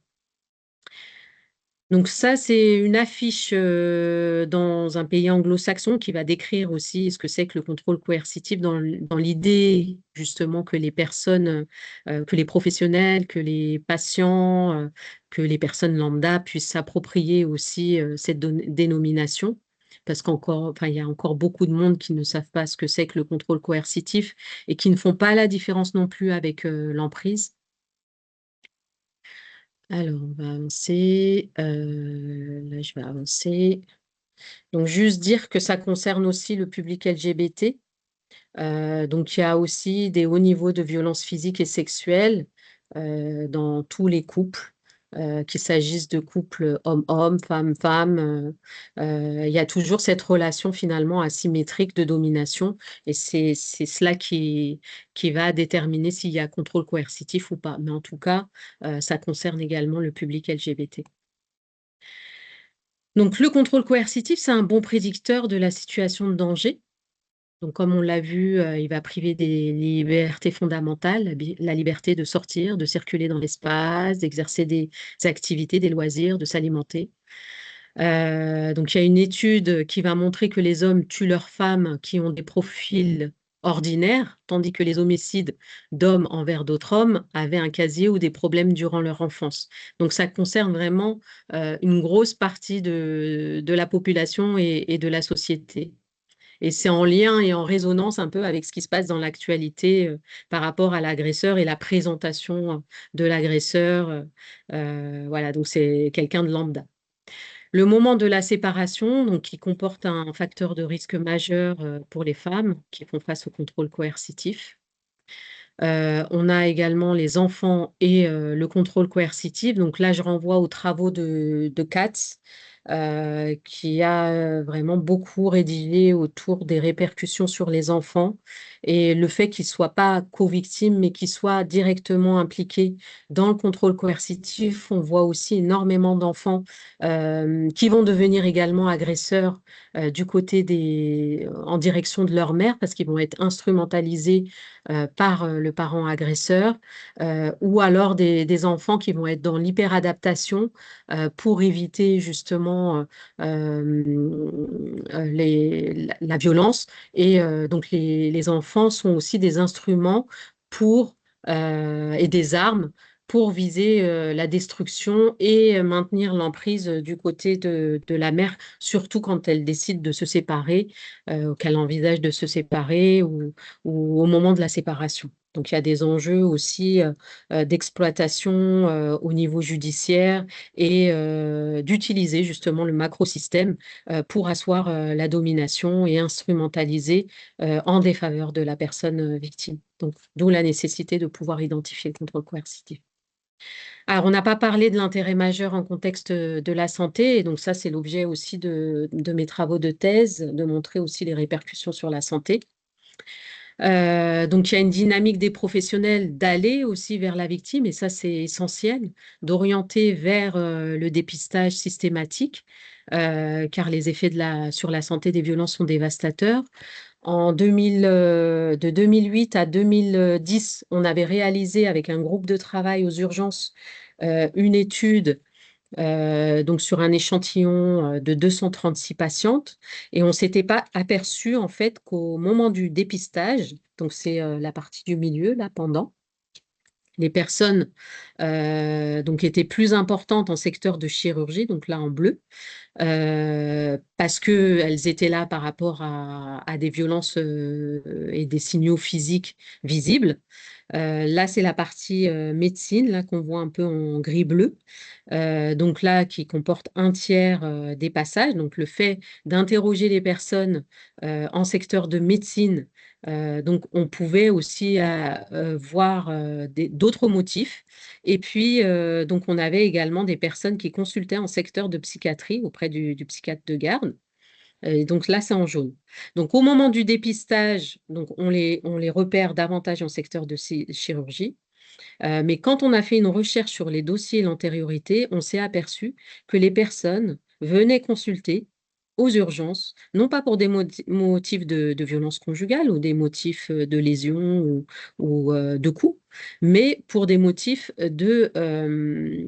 Donc ça, c'est une affiche dans un pays anglo-saxon qui va décrire aussi ce que c'est que le contrôle coercitif dans l'idée justement que les personnes, que les professionnels, que les patients, que les personnes lambda puissent s'approprier aussi cette dénomination. Parce qu'encore, enfin, il y a encore beaucoup de monde qui ne savent pas ce que c'est que le contrôle coercitif et qui ne font pas la différence non plus avec l'emprise. Alors, on va avancer. Là, je vais avancer. Donc, juste dire que ça concerne aussi le public LGBT. Donc, il y a aussi des hauts niveaux de violence physique et sexuelle dans tous les couples, qu'il s'agisse de couples homme-homme, femme-femme. Il y a toujours cette relation finalement asymétrique de domination et c'est cela qui va déterminer s'il y a contrôle coercitif ou pas. Mais en tout cas, ça concerne également le public LGBT. Donc, le contrôle coercitif, c'est un bon prédicteur de la situation de danger. Donc, comme on l'a vu, il va priver des libertés fondamentales, la liberté de sortir, de circuler dans l'espace, d'exercer des activités, des loisirs, de s'alimenter. Donc, il y a une étude qui va montrer que les hommes tuent leurs femmes qui ont des profils ordinaires, tandis que les homicides d'hommes envers d'autres hommes avaient un casier ou des problèmes durant leur enfance. Donc ça concerne vraiment une grosse partie de la population et de la société. Et c'est en lien et en résonance un peu avec ce qui se passe dans l'actualité par rapport à l'agresseur et la présentation de l'agresseur. Voilà, donc c'est quelqu'un de lambda. Le moment de la séparation, donc, qui comporte un facteur de risque majeur pour les femmes qui font face au contrôle coercitif. On a également les enfants et le contrôle coercitif. Donc là, je renvoie aux travaux de Katz, qui a vraiment beaucoup rédigé autour des répercussions sur les enfants et le fait qu'ils ne soient pas co-victimes, mais qu'ils soient directement impliqués dans le contrôle coercitif. On voit aussi énormément d'enfants qui vont devenir également agresseurs en direction de leur mère parce qu'ils vont être instrumentalisés par le parent agresseur, ou alors des enfants qui vont être dans l'hyperadaptation pour éviter justement la violence. Et donc les enfants sont aussi des instruments et des armes pour viser la destruction et maintenir l'emprise du côté de la mère, surtout quand elle décide de se séparer, qu'elle envisage de se séparer ou au moment de la séparation. Donc, il y a des enjeux aussi d'exploitation au niveau judiciaire et d'utiliser justement le macrosystème pour asseoir la domination et instrumentaliser en défaveur de la personne victime. Donc, d'où la nécessité de pouvoir identifier le contrôle coercitif. Alors, on n'a pas parlé de l'intérêt majeur en contexte de la santé, et donc ça, c'est l'objet aussi de mes travaux de thèse, de montrer aussi les répercussions sur la santé. Donc, il y a une dynamique des professionnels d'aller aussi vers la victime, et ça, c'est essentiel, d'orienter vers le dépistage systématique, car les effets sur la santé des violences sont dévastateurs. De 2008 à 2010, on avait réalisé avec un groupe de travail aux urgences une étude donc sur un échantillon de 236 patientes, et on ne s'était pas aperçu en fait qu'au moment du dépistage, donc c'est la partie du milieu, là, pendant, les personnes donc étaient plus importantes en secteur de chirurgie, donc là en bleu, parce qu'elles étaient là par rapport à des violences et des signaux physiques visibles. Là, c'est la partie médecine, là qu'on voit un peu en gris-bleu. Donc là, qui comporte un tiers des passages. Donc le fait d'interroger les personnes en secteur de médecine, donc on pouvait aussi voir d'autres motifs. Et puis, donc on avait également des personnes qui consultaient en secteur de psychiatrie auprès du psychiatre de garde. Et donc là, c'est en jaune. Donc au moment du dépistage, donc on les repère davantage en secteur de chirurgie. Mais quand on a fait une recherche sur les dossiers et l'antériorité, on s'est aperçu que les personnes venaient consulter aux urgences, non pas pour des motifs de violence conjugale ou des motifs de lésions ou de coups, mais pour des motifs de, euh,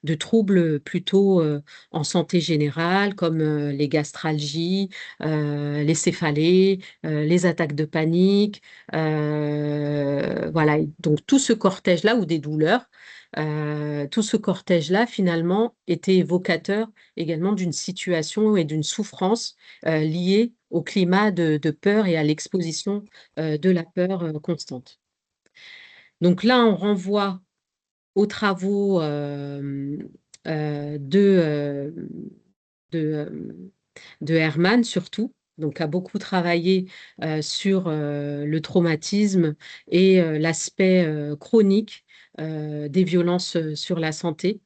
de troubles plutôt en santé générale, comme les gastralgies, les céphalées, les attaques de panique, voilà, donc tout ce cortège-là, ou des douleurs, tout ce cortège-là, finalement, était évocateur également d'une situation et d'une souffrance liée au climat de peur et à l'exposition de la peur constante. Donc là, on renvoie aux travaux de, de Herman, surtout, donc a beaucoup travaillé sur le traumatisme et l'aspect chronique des violences sur la santé.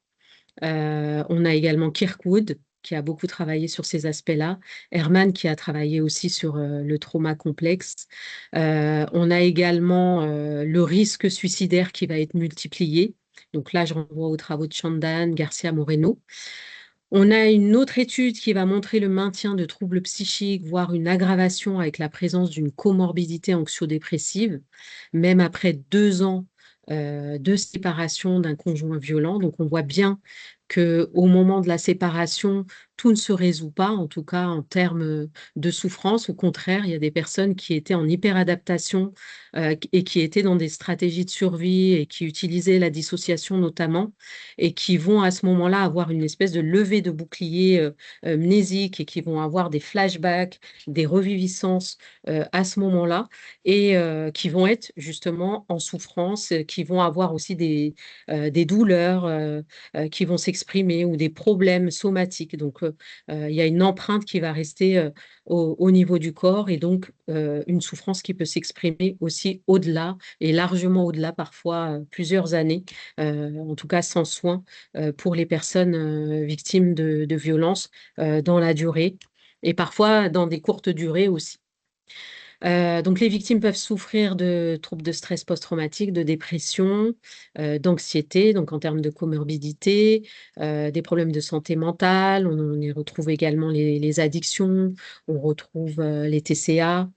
On a également Kirkwood, qui a beaucoup travaillé sur ces aspects-là. Herman, qui a travaillé aussi sur le trauma complexe. On a également le risque suicidaire qui va être multiplié. Donc là, je renvoie aux travaux de Chandan, Garcia Moreno. On a une autre étude qui va montrer le maintien de troubles psychiques, voire une aggravation avec la présence d'une comorbidité anxio-dépressive, même après 2 ans de séparation d'un conjoint violent. Donc, on voit bien qu'au moment de la séparation, tout ne se résout pas, en tout cas en termes de souffrance. Au contraire, il y a des personnes qui étaient en hyperadaptation et qui étaient dans des stratégies de survie et qui utilisaient la dissociation notamment et qui vont à ce moment-là avoir une espèce de levée de bouclier mnésique et qui vont avoir des flashbacks, des reviviscences à ce moment-là et qui vont être justement en souffrance, qui vont avoir aussi des douleurs qui vont s'exprimer ou des problèmes somatiques. Donc, il y a une empreinte qui va rester au niveau du corps et donc une souffrance qui peut s'exprimer aussi au-delà et largement au-delà, parfois plusieurs années, en tout cas sans soin pour les personnes victimes de violences dans la durée et parfois dans des courtes durées aussi. Donc, les victimes peuvent souffrir de troubles de stress post-traumatique, de dépression, d'anxiété, donc en termes de comorbidité, des problèmes de santé mentale. On y retrouve également les addictions, on retrouve les TCA.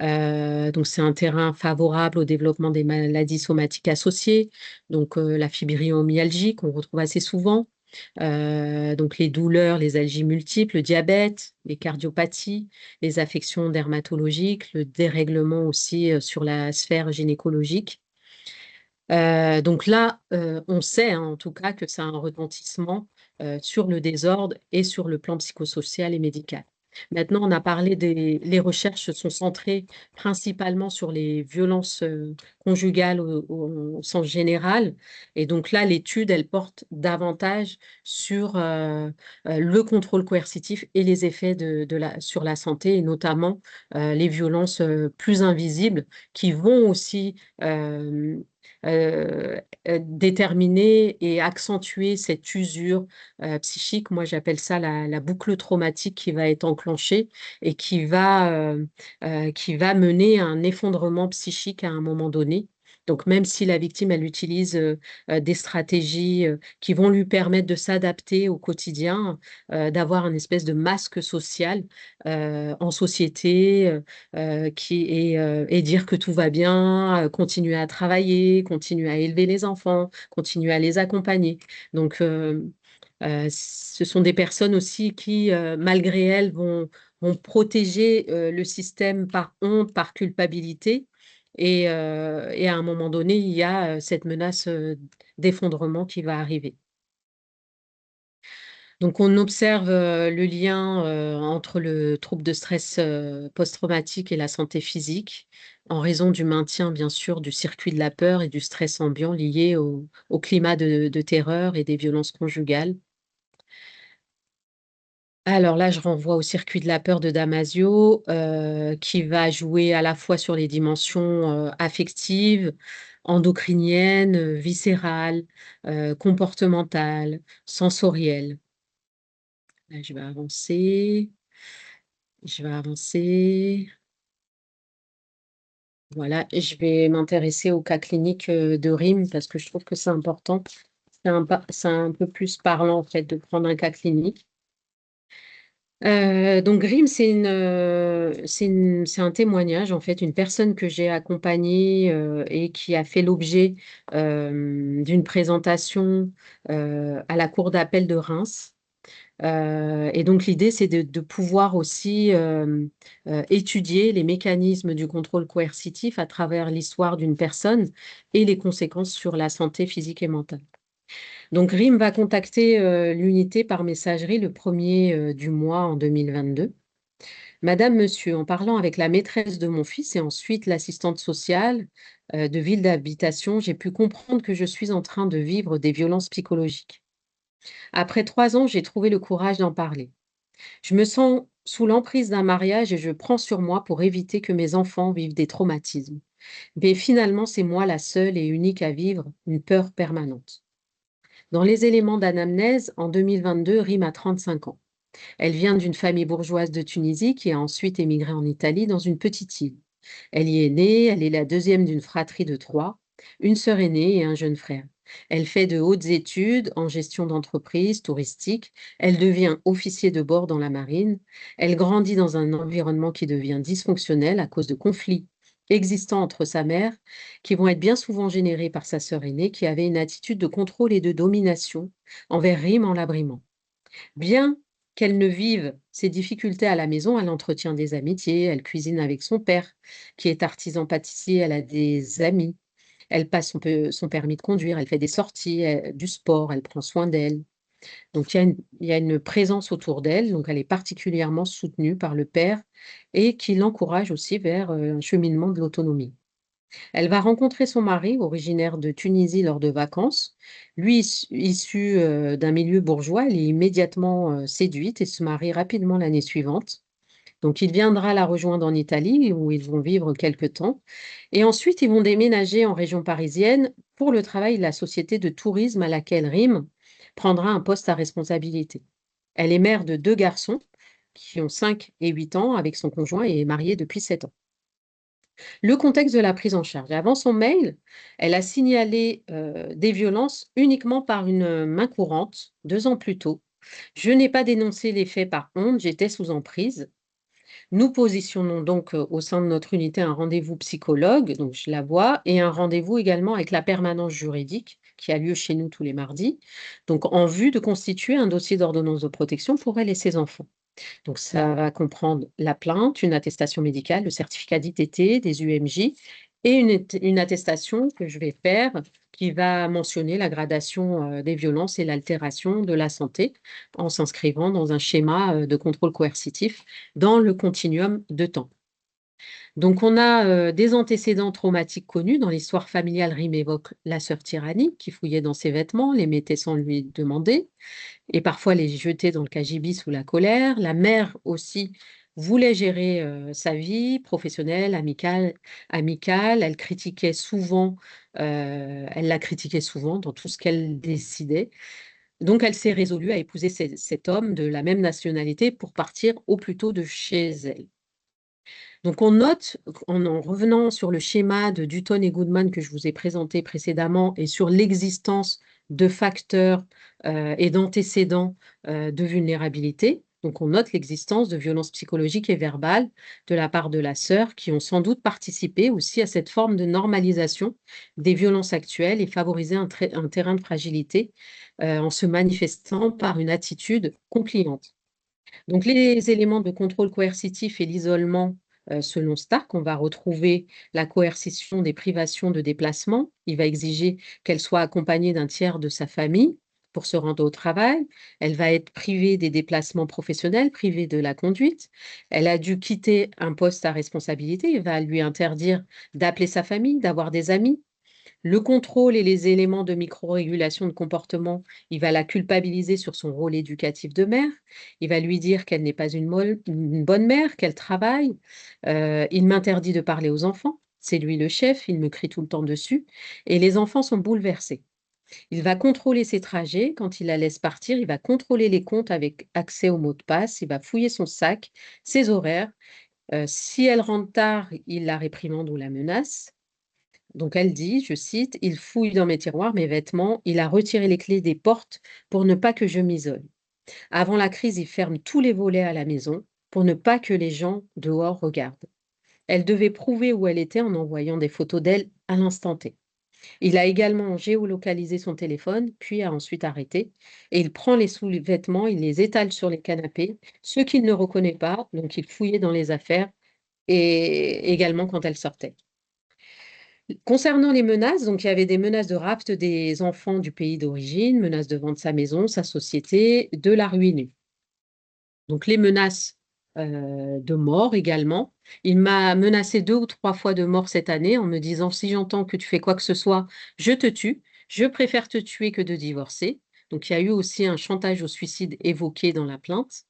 Donc, c'est un terrain favorable au développement des maladies somatiques associées, donc la fibromyalgie qu'on retrouve assez souvent. Donc les douleurs, les algies multiples, le diabète, les cardiopathies, les affections dermatologiques, le dérèglement aussi sur la sphère gynécologique. Donc là, on sait hein, en tout cas que ça a un retentissement sur le désordre et sur le plan psychosocial et médical. Maintenant, on a parlé les recherches se sont centrées principalement sur les violences conjugales au sens général. Et donc là, l'étude, elle porte davantage sur le contrôle coercitif et les effets sur la santé, et notamment les violences plus invisibles qui vont aussi euh, déterminer et accentuer cette usure psychique. Moi, j'appelle ça la boucle traumatique qui va être enclenchée et qui va mener à un effondrement psychique à un moment donné. Donc, même si la victime, elle utilise des stratégies qui vont lui permettre de s'adapter au quotidien, d'avoir un espèce de masque social en société, et dire que tout va bien, continuer à travailler, continuer à élever les enfants, continuer à les accompagner. Donc, ce sont des personnes aussi qui, malgré elles, vont protéger le système par honte, par culpabilité. Et à un moment donné, il y a cette menace d'effondrement qui va arriver. Donc, on observe le lien entre le trouble de stress post-traumatique et la santé physique, en raison du maintien, bien sûr, du circuit de la peur et du stress ambiant lié au climat de terreur et des violences conjugales. Alors là, je renvoie au circuit de la peur de Damasio, qui va jouer à la fois sur les dimensions affectives, endocriniennes, viscérales, comportementales, sensorielles. Là, je vais avancer. Je vais avancer. Voilà, je vais m'intéresser au cas clinique de Rime parce que je trouve que c'est important. C'est un peu plus parlant en fait de prendre un cas clinique. Donc Grimm, c'est un témoignage, en fait, une personne que j'ai accompagnée et qui a fait l'objet d'une présentation à la cour d'appel de Reims. Et donc l'idée, c'est de pouvoir aussi étudier les mécanismes du contrôle coercitif à travers l'histoire d'une personne et les conséquences sur la santé physique et mentale. Donc, RIM va contacter l'unité par messagerie le premier du mois en 2022. Madame, monsieur, en parlant avec la maîtresse de mon fils et ensuite l'assistante sociale de ville d'habitation, j'ai pu comprendre que je suis en train de vivre des violences psychologiques. Après 3 ans, j'ai trouvé le courage d'en parler. Je me sens sous l'emprise d'un mariage et je prends sur moi pour éviter que mes enfants vivent des traumatismes. Mais finalement, c'est moi la seule et unique à vivre une peur permanente. Dans les éléments d'anamnèse, en 2022, Rim a 35 ans. Elle vient d'une famille bourgeoise de Tunisie qui a ensuite émigré en Italie dans une petite île. Elle y est née, elle est la deuxième d'une fratrie de 3, une sœur aînée et un jeune frère. Elle fait de hautes études en gestion d'entreprise touristique. Elle devient officier de bord dans la marine. Elle grandit dans un environnement qui devient dysfonctionnel à cause de conflits existants entre sa mère, qui vont être bien souvent générés par sa sœur aînée, qui avait une attitude de contrôle et de domination envers Rime en la brimant. Bien qu'elle ne vive ses difficultés à la maison, elle entretient des amitiés, elle cuisine avec son père, qui est artisan pâtissier, elle a des amis, elle passe son permis de conduire, elle fait des sorties, du sport, elle prend soin d'elle. Donc il y a une présence autour d'elle, donc elle est particulièrement soutenue par le père et qui l'encourage aussi vers, un cheminement de l'autonomie. Elle va rencontrer son mari, originaire de Tunisie, lors de vacances. Lui, issu d'un milieu bourgeois, elle est immédiatement séduite et se marie rapidement l'année suivante. Donc, il viendra la rejoindre en Italie, où ils vont vivre quelque temps. Et ensuite, ils vont déménager en région parisienne pour le travail de la société de tourisme à laquelle Rime prendra un poste à responsabilité. Elle est mère de 2 garçons qui ont 5 et 8 ans avec son conjoint et est mariée depuis 7 ans. Le contexte de la prise en charge. Avant son mail, elle a signalé, des violences uniquement par une main courante 2 ans plus tôt. Je n'ai pas dénoncé les faits par honte, j'étais sous emprise. Nous positionnons donc, au sein de notre unité un rendez-vous psychologue, donc je la vois, et un rendez-vous également avec la permanence juridique qui a lieu chez nous tous les mardis, donc en vue de constituer un dossier d'ordonnance de protection pour elle et ses enfants. Donc ça va comprendre la plainte, une attestation médicale, le certificat d'ITT, des UMJ et une attestation que je vais faire qui va mentionner la gradation, des violences et l'altération de la santé en s'inscrivant dans un schéma, de contrôle coercitif dans le continuum de temps. Donc on a, des antécédents traumatiques connus dans l'histoire familiale. Rime évoque la sœur tyrannique qui fouillait dans ses vêtements, les mettait sans lui demander et parfois les jeter dans le cagibi sous la colère. La mère aussi voulait gérer, sa vie professionnelle, amicale. Elle la critiquait souvent dans tout ce qu'elle décidait. Donc elle s'est résolue à épouser cet homme de la même nationalité pour partir au plus tôt de chez elle. Donc on note, en revenant sur le schéma de Dutton et Goodman que je vous ai présenté précédemment et sur l'existence de facteurs, et d'antécédents, de vulnérabilité. Donc on note l'existence de violences psychologiques et verbales de la part de la sœur qui ont sans doute participé aussi à cette forme de normalisation des violences actuelles et favorisé un terrain de fragilité, en se manifestant par une attitude compliante. Donc les éléments de contrôle coercitif et l'isolement, selon Stark, on va retrouver la coercition des privations de déplacement. Il va exiger qu'elle soit accompagnée d'un tiers de sa famille pour se rendre au travail. Elle va être privée des déplacements professionnels, privée de la conduite. Elle a dû quitter un poste à responsabilité. Il va lui interdire d'appeler sa famille, d'avoir des amis. Le contrôle et les éléments de micro-régulation de comportement, il va la culpabiliser sur son rôle éducatif de mère. Il va lui dire qu'elle n'est pas une bonne mère, qu'elle travaille. Il m'interdit de parler aux enfants. C'est lui le chef, il me crie tout le temps dessus. Et les enfants sont bouleversés. Il va contrôler ses trajets. Quand il la laisse partir, il va contrôler les comptes avec accès au mot de passe. Il va fouiller son sac, ses horaires. Si elle rentre tard, il la réprimande ou la menace. Donc elle dit, je cite: «Il fouille dans mes tiroirs, mes vêtements, il a retiré les clés des portes pour ne pas que je m'isole. Avant la crise, il ferme tous les volets à la maison pour ne pas que les gens dehors regardent». Elle devait prouver où elle était en envoyant des photos d'elle à l'instant T. Il a également géolocalisé son téléphone, puis a ensuite arrêté et il prend les sous-vêtements, il les étale sur les canapés, ceux qu'il ne reconnaît pas, donc il fouillait dans les affaires et également quand elle sortait. Concernant les menaces, donc il y avait des menaces de rapt des enfants du pays d'origine, menaces de vendre sa maison, sa société, de la ruiner. Donc les menaces, de mort également. Il m'a menacé 2 ou 3 fois de mort cette année en me disant: «Si j'entends que tu fais quoi que ce soit, je te tue. Je préfère te tuer que de divorcer». Donc il y a eu aussi un chantage au suicide évoqué dans la plainte.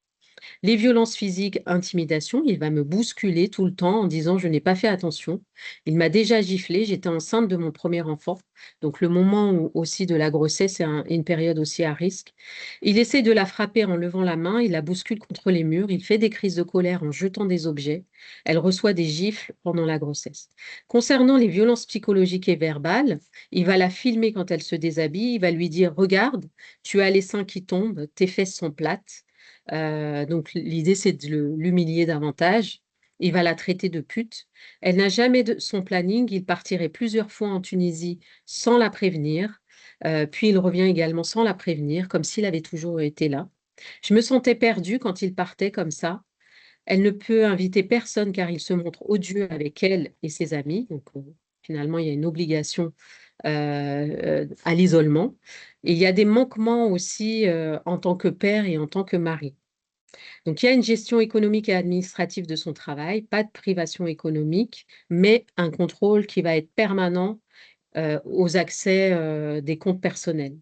Les violences physiques, intimidation, il va me bousculer tout le temps en disant: «Je n'ai pas fait attention». Il m'a déjà giflée, j'étais enceinte de mon premier enfant, donc le moment où aussi de la grossesse est une période aussi à risque. Il essaie de la frapper en levant la main, il la bouscule contre les murs, il fait des crises de colère en jetant des objets. Elle reçoit des gifles pendant la grossesse. Concernant les violences psychologiques et verbales, il va la filmer quand elle se déshabille, il va lui dire: «Regarde, tu as les seins qui tombent, tes fesses sont plates». Donc l'idée, c'est de l'humilier davantage. Il va la traiter de pute. Elle n'a jamais de son planning. Il partirait plusieurs fois en Tunisie sans la prévenir. Puis il revient également sans la prévenir, comme s'il avait toujours été là. Je me sentais perdue quand il partait comme ça. Elle ne peut inviter personne car il se montre odieux avec elle et ses amis. Donc, finalement, il y a une obligation à l'isolement. Et il y a des manquements aussi en tant que père et en tant que mari. Donc, il y a une gestion économique et administrative de son travail, pas de privation économique, mais un contrôle qui va être permanent aux accès des comptes personnels.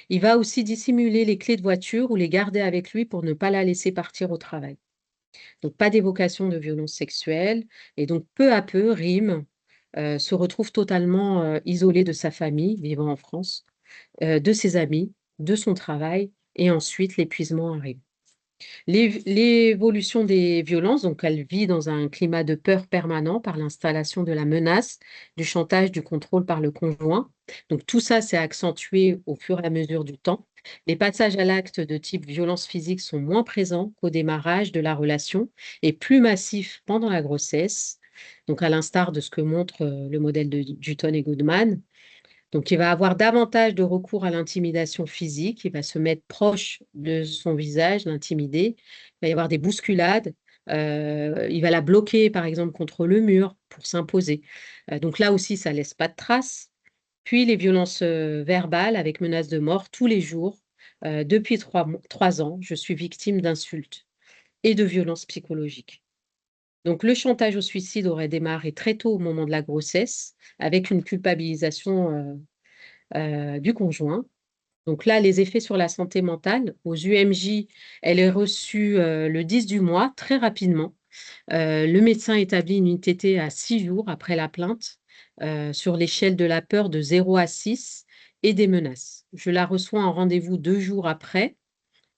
Il va aussi dissimuler les clés de voiture ou les garder avec lui pour ne pas la laisser partir au travail. Donc, pas d'évocation de violence sexuelle. Et donc, peu à peu, Rim se retrouve totalement isolé de sa famille, vivant en France, de ses amis, de son travail, et ensuite l'épuisement arrive. L'évolution des violences, donc elle vit dans un climat de peur permanent par l'installation de la menace, du chantage, du contrôle par le conjoint. Donc tout ça s'est accentué au fur et à mesure du temps. Les passages à l'acte de type violence physique sont moins présents qu'au démarrage de la relation et plus massifs pendant la grossesse. Donc à l'instar de ce que montre le modèle de Dutton et Goodman. Donc, il va avoir davantage de recours à l'intimidation physique. Il va se mettre proche de son visage, l'intimider. Il va y avoir des bousculades. Il va la bloquer, par exemple, contre le mur pour s'imposer. Donc là aussi, ça laisse pas de traces. Puis les violences verbales avec menace de mort tous les jours. Depuis 3 ans, je suis victime d'insultes et de violences psychologiques. Donc le chantage au suicide aurait démarré très tôt au moment de la grossesse, avec une culpabilisation du conjoint. Donc là, les effets sur la santé mentale, aux UMJ, elle est reçue le 10 du mois, très rapidement. Le médecin établit une ITT à 6 jours après la plainte, sur l'échelle de la peur de 0 à 6 et des menaces. Je la reçois en rendez-vous 2 jours après.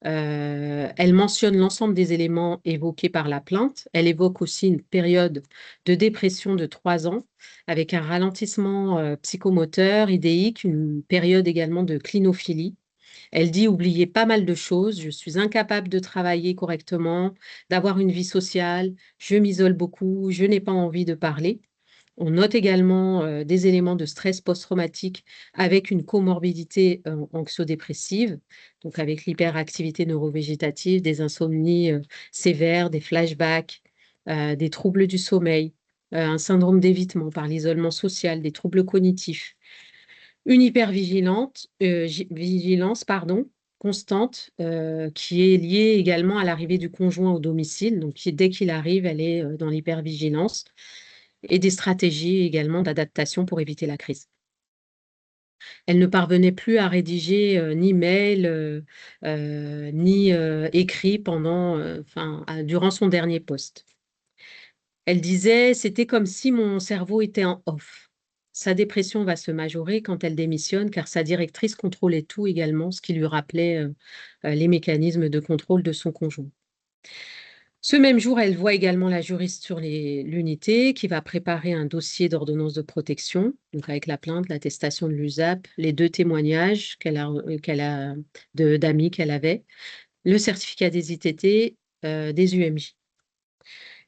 Elle mentionne l'ensemble des éléments évoqués par la plainte. Elle évoque aussi une période de dépression de 3 ans avec un ralentissement psychomoteur, idéique, une période également de clinophilie. Elle dit oublier pas mal de choses. Je suis incapable de travailler correctement, d'avoir une vie sociale. Je m'isole beaucoup. Je n'ai pas envie de parler. On note également des éléments de stress post-traumatique avec une comorbidité anxio-dépressive, donc avec l'hyperactivité neurovégétative, des insomnies sévères, des flashbacks, des troubles du sommeil, un syndrome d'évitement par l'isolement social, des troubles cognitifs, une vigilance, pardon, constante qui est liée également à l'arrivée du conjoint au domicile. Donc, dès qu'il arrive, elle est dans l'hypervigilance et des stratégies également d'adaptation pour éviter la crise. Elle ne parvenait plus à rédiger ni mail, ni écrit durant son dernier poste. Elle disait, c'était comme si mon cerveau était en off. Sa dépression va se majorer quand elle démissionne, car sa directrice contrôlait tout également, ce qui lui rappelait les mécanismes de contrôle de son conjoint. Ce même jour, elle voit également la juriste sur l'unité qui va préparer un dossier d'ordonnance de protection, donc avec la plainte, l'attestation de l'USAP, les 2 témoignages d'amis qu'elle avait, le certificat des ITT, des UMJ.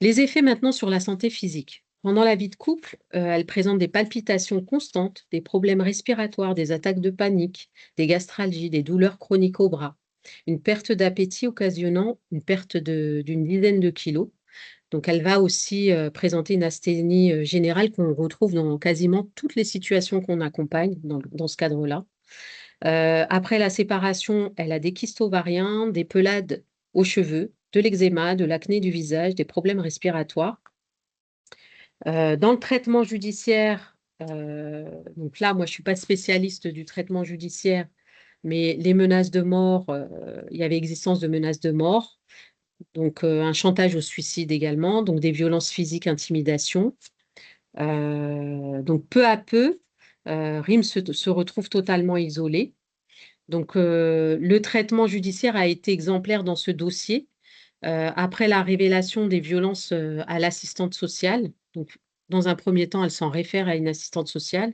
Les effets maintenant sur la santé physique. Pendant la vie de couple, elle présente des palpitations constantes, des problèmes respiratoires, des attaques de panique, des gastralgies, des douleurs chroniques au bras, une perte d'appétit occasionnant une perte d'une dizaine de kilos. Donc, elle va aussi présenter une asthénie générale qu'on retrouve dans quasiment toutes les situations qu'on accompagne dans ce cadre-là. Après la séparation, elle a des kystes ovariens, des pelades aux cheveux, de l'eczéma, de l'acné du visage, des problèmes respiratoires. Dans le traitement judiciaire, donc là, moi, je ne suis pas spécialiste du traitement judiciaire, mais les menaces de mort, il y avait existence de menaces de mort, donc un chantage au suicide également, donc des violences physiques, intimidation. Donc peu à peu, Rim se retrouve totalement isolé. Donc le traitement judiciaire a été exemplaire dans ce dossier. Après la révélation des violences à l'assistante sociale, donc dans un premier temps, elle s'en réfère à une assistante sociale.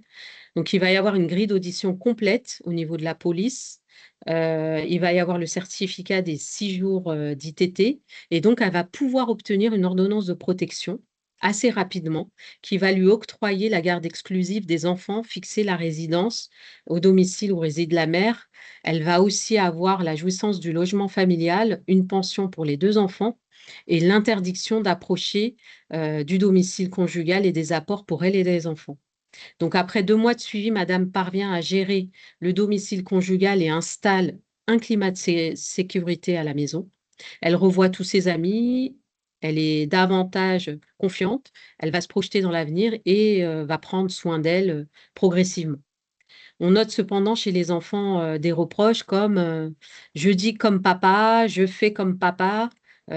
Donc il va y avoir une grille d'audition complète au niveau de la police. Il va y avoir le certificat des 6 jours d'ITT et donc elle va pouvoir obtenir une ordonnance de protection assez rapidement, qui va lui octroyer la garde exclusive des enfants, fixer la résidence au domicile où réside la mère. Elle va aussi avoir la jouissance du logement familial, une pension pour les deux enfants et l'interdiction d'approcher du domicile conjugal et des apports pour elle et les enfants. Donc, après 2 mois de suivi, Madame parvient à gérer le domicile conjugal et installe un climat de sécurité à la maison. Elle revoit tous ses amis, elle est davantage confiante, elle va se projeter dans l'avenir et va prendre soin d'elle progressivement. On note cependant chez les enfants des reproches comme je dis comme papa, je fais comme papa.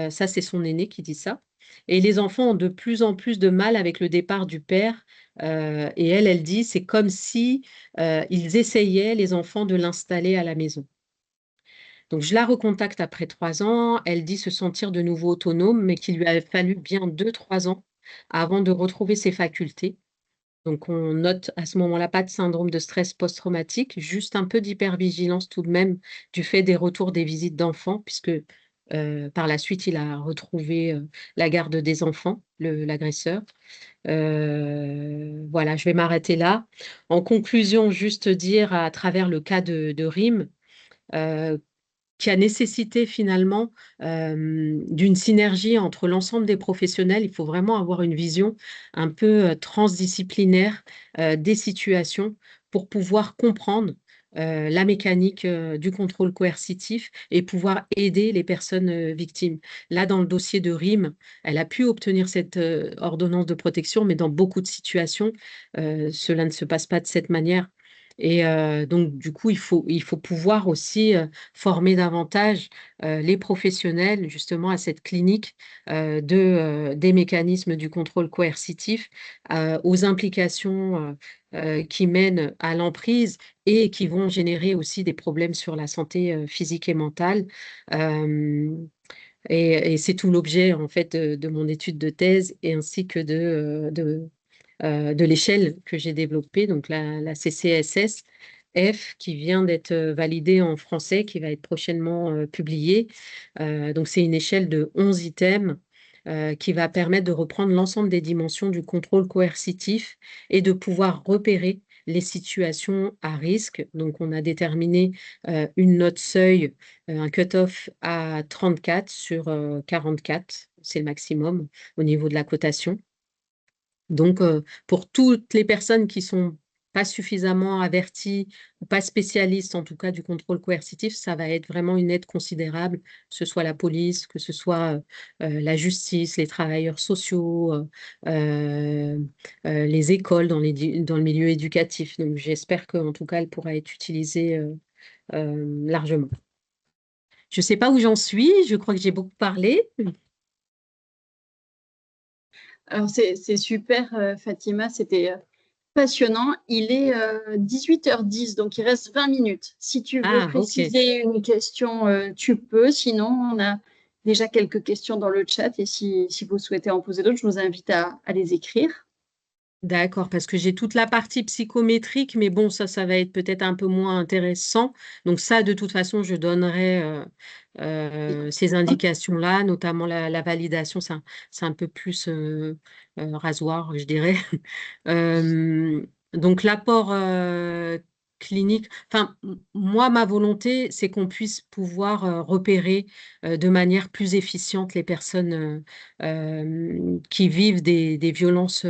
Ça, c'est son aîné qui dit ça. Et les enfants ont de plus en plus de mal avec le départ du père. Et elle dit, c'est comme si ils essayaient, les enfants, de l'installer à la maison. Donc, je la recontacte après 3 ans. Elle dit se sentir de nouveau autonome, mais qu'il lui a fallu bien 2, 3 ans avant de retrouver ses facultés. Donc, on note à ce moment-là pas de syndrome de stress post-traumatique, juste un peu d'hypervigilance tout de même du fait des retours des visites d'enfants, puisque par la suite, il a retrouvé la garde des enfants, l'agresseur. Voilà, je vais m'arrêter là. En conclusion, juste dire à travers le cas de Rim, euh, qui a nécessité finalement d'une synergie entre l'ensemble des professionnels. Il faut vraiment avoir une vision un peu transdisciplinaire des situations pour pouvoir comprendre la mécanique du contrôle coercitif et pouvoir aider les personnes victimes. Là, dans le dossier de Rim, elle a pu obtenir cette ordonnance de protection, mais dans beaucoup de situations, cela ne se passe pas de cette manière. Et donc, du coup, il faut pouvoir aussi former davantage les professionnels justement à cette clinique des mécanismes du contrôle coercitif, aux implications qui mènent à l'emprise et qui vont générer aussi des problèmes sur la santé physique et mentale. Euh, et c'est tout l'objet en fait de mon étude de thèse et ainsi que de l'échelle que j'ai développée, donc la CCSS F, qui vient d'être validée en français, qui va être prochainement publiée. Donc, c'est une échelle de 11 items qui va permettre de reprendre l'ensemble des dimensions du contrôle coercitif et de pouvoir repérer les situations à risque. Donc, on a déterminé une note seuil, un cut-off à 34 sur 44, c'est le maximum au niveau de la cotation. Donc, pour toutes les personnes qui sont pas suffisamment averties ou pas spécialistes, en tout cas du contrôle coercitif, ça va être vraiment une aide considérable, que ce soit la police, que ce soit la justice, les travailleurs sociaux, euh, les écoles dans le milieu éducatif. Donc, j'espère qu'en tout cas, elle pourra être utilisée largement. Je ne sais pas où j'en suis, je crois que j'ai beaucoup parlé. Alors, c'est super, Fatima, c'était passionnant. Il est 18h10, donc il reste 20 minutes. Si tu veux Ah, ok. préciser une question, tu peux. Sinon, on a déjà quelques questions dans le chat et si vous souhaitez en poser d'autres, je vous invite à les écrire. D'accord, parce que j'ai toute la partie psychométrique, mais bon, ça va être peut-être un peu moins intéressant. Donc ça, de toute façon, je donnerai ces indications-là, notamment la validation, c'est un peu plus rasoir, je dirais. Euh, donc l'apport clinique, enfin, moi, ma volonté, c'est qu'on puisse pouvoir repérer de manière plus efficiente les personnes qui vivent des violences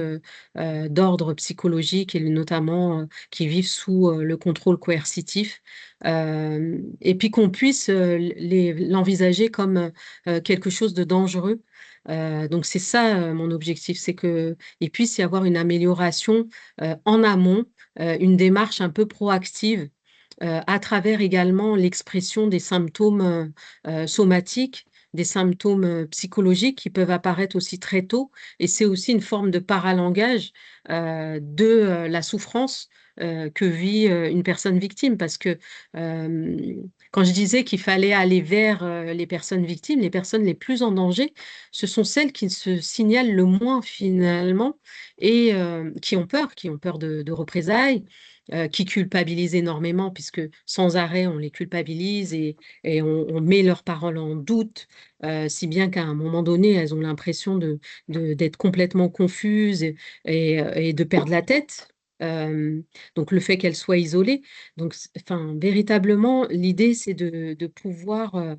d'ordre psychologique et notamment qui vivent sous le contrôle coercitif. Et puis qu'on puisse l'envisager comme quelque chose de dangereux. Donc c'est ça mon objectif, c'est qu'il puisse y avoir une amélioration en amont, une démarche un peu proactive à travers également l'expression des symptômes somatiques, des symptômes psychologiques qui peuvent apparaître aussi très tôt. Et c'est aussi une forme de paralangage de la souffrance que vit une personne victime, parce que quand je disais qu'il fallait aller vers les personnes victimes, les personnes les plus en danger, ce sont celles qui se signalent le moins finalement et qui ont peur de représailles, qui culpabilisent énormément puisque sans arrêt on les culpabilise et on met leurs paroles en doute, si bien qu'à un moment donné elles ont l'impression d'être complètement confuses et de perdre la tête. Euh, donc le fait qu'elles soient isolées. Donc, enfin, véritablement, l'idée, c'est de pouvoir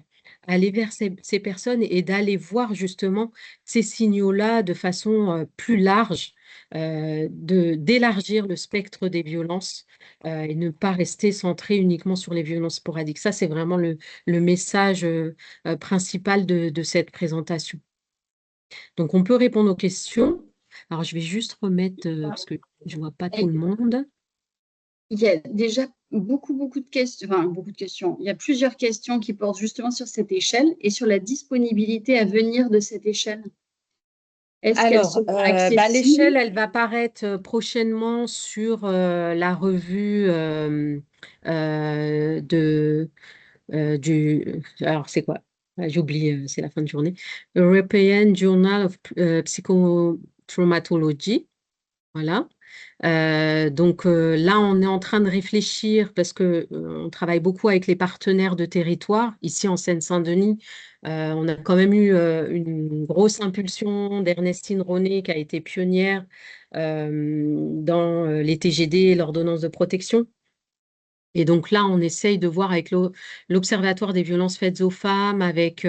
aller vers ces personnes et d'aller voir justement ces signaux-là de façon plus large, d'élargir le spectre des violences et ne pas rester centré uniquement sur les violences sporadiques. Ça, c'est vraiment le message principal de cette présentation. Donc, on peut répondre aux questions. Alors, je vais juste remettre, parce que je ne vois pas tout le monde. Il y a déjà beaucoup de questions, enfin beaucoup de questions. Il y a plusieurs questions qui portent justement sur cette échelle et sur la disponibilité à venir de cette échelle. Est-ce qu'elle Alors, sera accessible? l'échelle, elle va paraître prochainement sur la revue de, alors, c'est quoi? J'ai oublié, c'est la fin de journée. European Journal of Psychotraumatology. Voilà. Donc là, on est en train de réfléchir parce que on travaille beaucoup avec les partenaires de territoire. Ici en Seine-Saint-Denis, on a quand même eu une grosse impulsion d'Ernestine Ronay qui a été pionnière dans les TGD et l'ordonnance de protection. Et donc là, on essaye de voir avec l'Observatoire des violences faites aux femmes, avec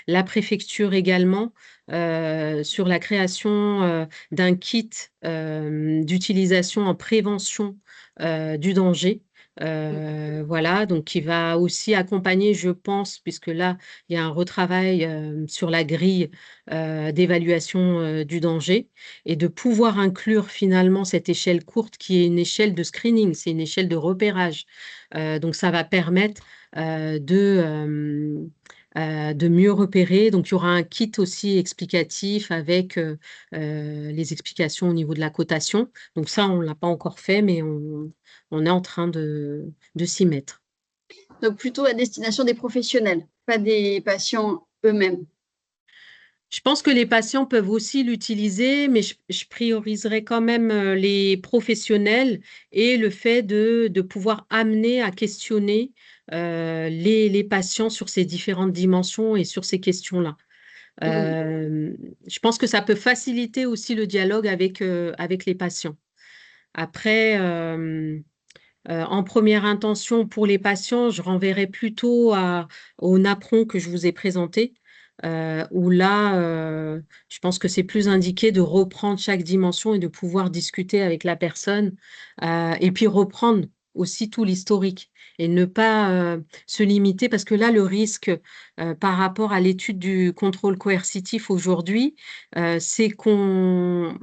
la préfecture également, sur la création d'un kit d'utilisation en prévention du danger. Voilà, donc qui va aussi accompagner, je pense, puisque là, il y a un retravail sur la grille d'évaluation du danger et de pouvoir inclure finalement cette échelle courte qui est une échelle de screening, c'est une échelle de repérage. Donc, ça va permettre de mieux repérer. Donc, il y aura un kit aussi explicatif avec les explications au niveau de la cotation. Donc, ça, on ne l'a pas encore fait, mais on est en train de s'y mettre. Donc plutôt à destination des professionnels, pas des patients eux-mêmes. Je pense que les patients peuvent aussi l'utiliser, mais je prioriserai quand même les professionnels et le fait de pouvoir amener à questionner les patients sur ces différentes dimensions et sur ces questions-là. Mm. Je pense que ça peut faciliter aussi le dialogue avec les patients. Après, en première intention pour les patients, je renverrai plutôt au NAPRON que je vous ai présenté, où là, je pense que c'est plus indiqué de reprendre chaque dimension et de pouvoir discuter avec la personne, et puis reprendre aussi tout l'historique et ne pas se limiter, parce que là, le risque par rapport à l'étude du contrôle coercitif aujourd'hui, c'est qu'on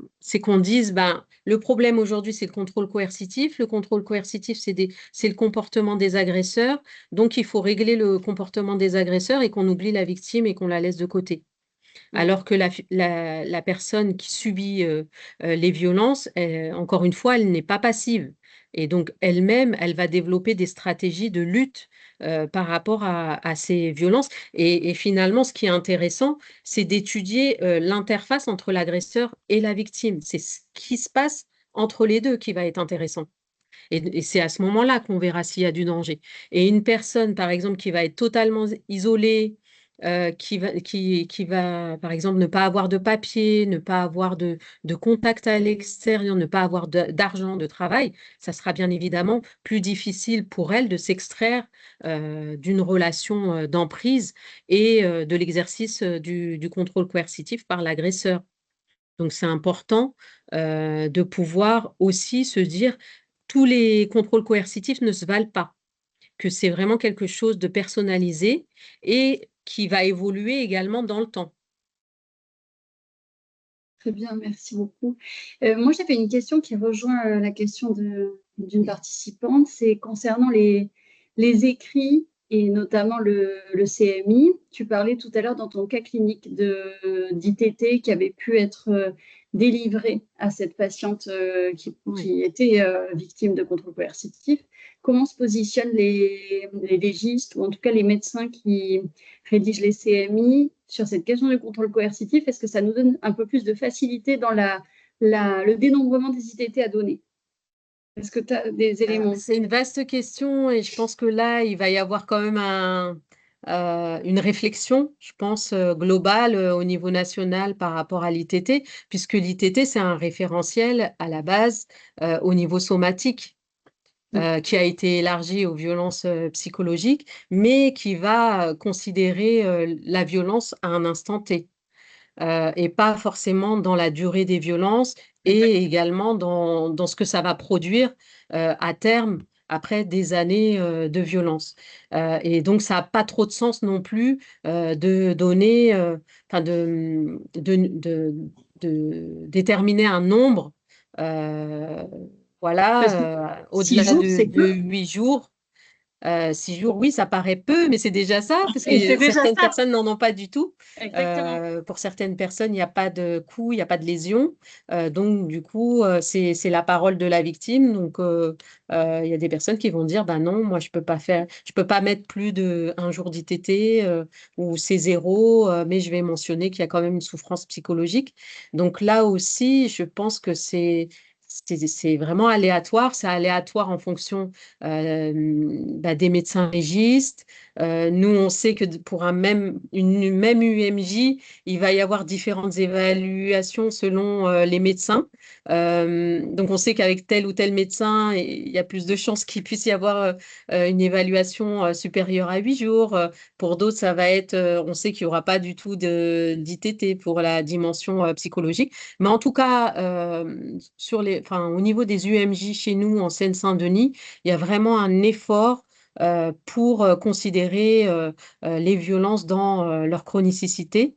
dise, ben, le problème aujourd'hui, c'est le contrôle coercitif. Le contrôle coercitif, c'est le comportement des agresseurs. Donc, il faut régler le comportement des agresseurs et qu'on oublie la victime et qu'on la laisse de côté. Mm. Alors que la personne qui subit les violences, encore une fois, elle n'est pas passive. Et donc, elle-même, elle va développer des stratégies de lutte par rapport à ces violences. Et finalement, ce qui est intéressant, c'est d'étudier l'interface entre l'agresseur et la victime. C'est ce qui se passe entre les deux qui va être intéressant. Et c'est à ce moment-là qu'on verra s'il y a du danger. Et une personne, par exemple, qui va être totalement isolée, qui va, par exemple, ne pas avoir de papier, ne pas avoir de contact à l'extérieur, ne pas avoir d'argent, de travail, ça sera bien évidemment plus difficile pour elle de s'extraire d'une relation d'emprise et de l'exercice du contrôle coercitif par l'agresseur. Donc, c'est important de pouvoir aussi se dire tous les contrôles coercitifs ne se valent pas, que c'est vraiment quelque chose de personnalisé et qui va évoluer également dans le temps. Très bien, merci beaucoup. Moi, j'avais une question qui rejoint la question d'une participante, c'est concernant les écrits et notamment le CMI. Tu parlais tout à l'heure dans ton cas clinique d'ITT qui avait pu être délivré à cette patiente Oui. qui était victime de contrôle coercitif. Comment se positionnent les légistes ou en tout cas les médecins qui rédigent les CMI sur cette question du contrôle coercitif? Est-ce que ça nous donne un peu plus de facilité dans le dénombrement des ITT à donner? Est-ce que tu as des éléments? C'est une vaste question et je pense que là, il va y avoir quand même une réflexion, je pense, globale au niveau national par rapport à l'ITT, puisque l'ITT, c'est un référentiel à la base au niveau somatique. Qui a été élargi aux violences psychologiques, mais qui va considérer la violence à un instant T, et pas forcément dans la durée des violences et Exactement. également dans ce que ça va produire à terme après des années de violence. Et donc, ça n'a pas trop de sens non plus de donner, enfin de déterminer un nombre. euh, Parce que voilà, 6 au-delà jours, c'est de peu. 8 jours. 6 jours, oui, ça paraît peu, mais c'est déjà ça, parce Et c'est que déjà certaines ça. personnes n'en ont pas du tout. Exactement. Pour certaines personnes, il n'y a pas de coup, il n'y a pas de lésion. Donc, du coup, c'est la parole de la victime. Donc, il y a des personnes qui vont dire, bah non, moi, je peux pas mettre plus d'un jour d'ITT ou c'est zéro, mais je vais mentionner qu'il y a quand même une souffrance psychologique. Donc là aussi, je pense que c'est vraiment aléatoire. C'est aléatoire en fonction des médecins légistes. Nous, on sait que pour une même UMJ, il va y avoir différentes évaluations selon les médecins. Donc, on sait qu'avec tel ou tel médecin, il y a plus de chances qu'il puisse y avoir une évaluation supérieure à 8 jours. Pour d'autres, ça va être, on sait qu'il n'y aura pas du tout d'ITT pour la dimension psychologique. Mais en tout cas, au niveau des UMJ chez nous en Seine-Saint-Denis, il y a vraiment un effort pour considérer les violences dans leur chronicité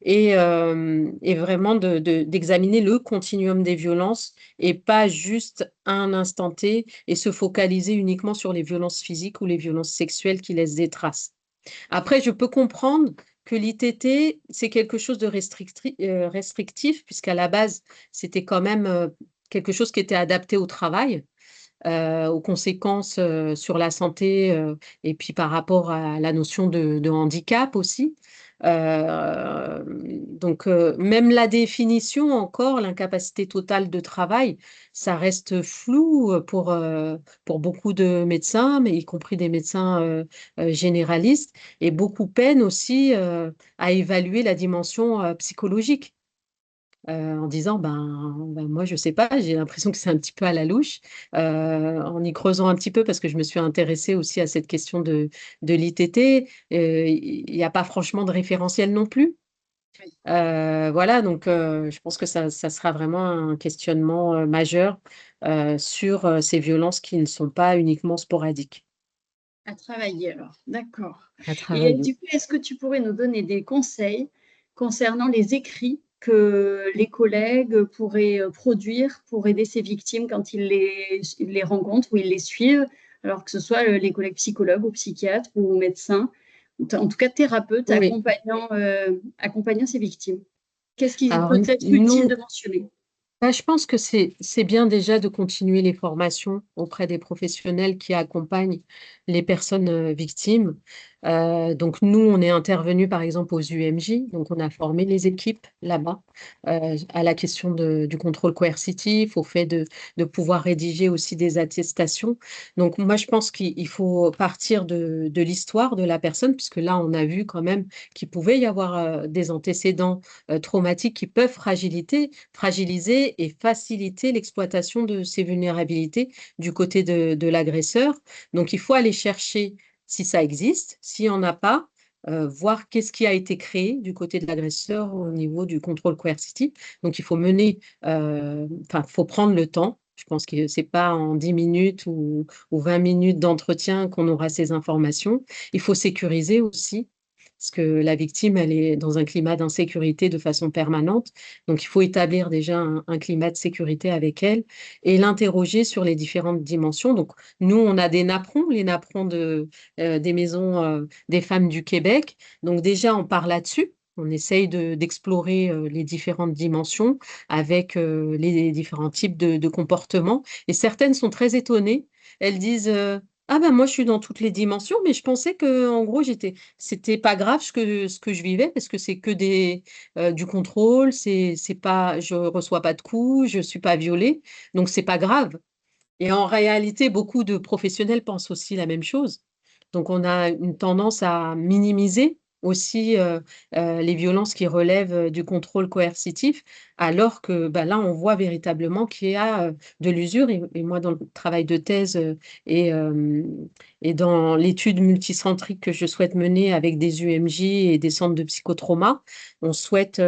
et vraiment d'examiner le continuum des violences et pas juste un instant T et se focaliser uniquement sur les violences physiques ou les violences sexuelles qui laissent des traces. Après, je peux comprendre que l'ITT, c'est quelque chose de restrictif, puisqu'à la base, c'était quand même quelque chose qui était adapté au travail aux conséquences sur la santé et puis par rapport à la notion de handicap aussi. Donc, même la définition encore, l'incapacité totale de travail, ça reste flou pour beaucoup de médecins, mais y compris des médecins généralistes, et beaucoup peinent aussi à évaluer la dimension psychologique en disant ben, moi je sais pas, j'ai l'impression que c'est un petit peu à la louche, en y creusant un petit peu parce que je me suis intéressée aussi à cette question de l'ITT, il n'y a pas franchement de référentiel non plus. Voilà, donc je pense que ça sera vraiment un questionnement majeur sur ces violences qui ne sont pas uniquement sporadiques À travailler alors, d'accord. à Et travailler. du coup, est-ce que tu pourrais nous donner des conseils concernant les écrits que les collègues pourraient produire pour aider ces victimes quand ils les rencontrent ou ils les suivent, alors que ce soit les collègues psychologues ou psychiatres ou médecins, ou en tout cas thérapeutes Oui. accompagnant ces victimes? Qu'est-ce qui Alors, peut être utile nous, de mentionner? je pense que c'est bien déjà de continuer les formations auprès des professionnels qui accompagnent les personnes victimes. Donc nous, on est intervenu par exemple aux UMJ, donc on a formé les équipes là-bas à la question du contrôle coercitif, au fait de pouvoir rédiger aussi des attestations. Donc moi, je pense qu'il faut partir de l'histoire de la personne, puisque là, on a vu quand même qu'il pouvait y avoir des antécédents traumatiques qui peuvent fragiliser et faciliter l'exploitation de ces vulnérabilités du côté de l'agresseur. Donc, il faut aller chercher si ça existe, s'il n'y en a pas, voir qu'est-ce qui a été créé du côté de l'agresseur au niveau du contrôle coercitif. Donc, il faut faut prendre le temps. Je pense que ce n'est pas en 10 minutes ou 20 minutes d'entretien qu'on aura ces informations. Il faut sécuriser aussi parce que la victime, elle est dans un climat d'insécurité de façon permanente. Donc, il faut établir déjà un climat de sécurité avec elle et l'interroger sur les différentes dimensions. Donc, nous, on a des napperons, les napperons des maisons des femmes du Québec. Donc, déjà, on part là-dessus. On essaye d'explorer les différentes dimensions avec les différents types de comportements. Et certaines sont très étonnées. Elles disent ah ben moi je suis dans toutes les dimensions, mais je pensais que en gros c'était pas grave ce que je vivais parce que c'est que du contrôle, c'est pas, je reçois pas de coups, je suis pas violée, donc c'est pas grave. Et en réalité, beaucoup de professionnels pensent aussi la même chose. Donc, on a une tendance à minimiser aussi les violences qui relèvent du contrôle coercitif, alors que bah, là, on voit véritablement qu'il y a de l'usure. Et moi, dans le travail de thèse et, euh, et dans l'étude multicentrique que je souhaite mener avec des UMJ et des centres de psychotrauma, on souhaite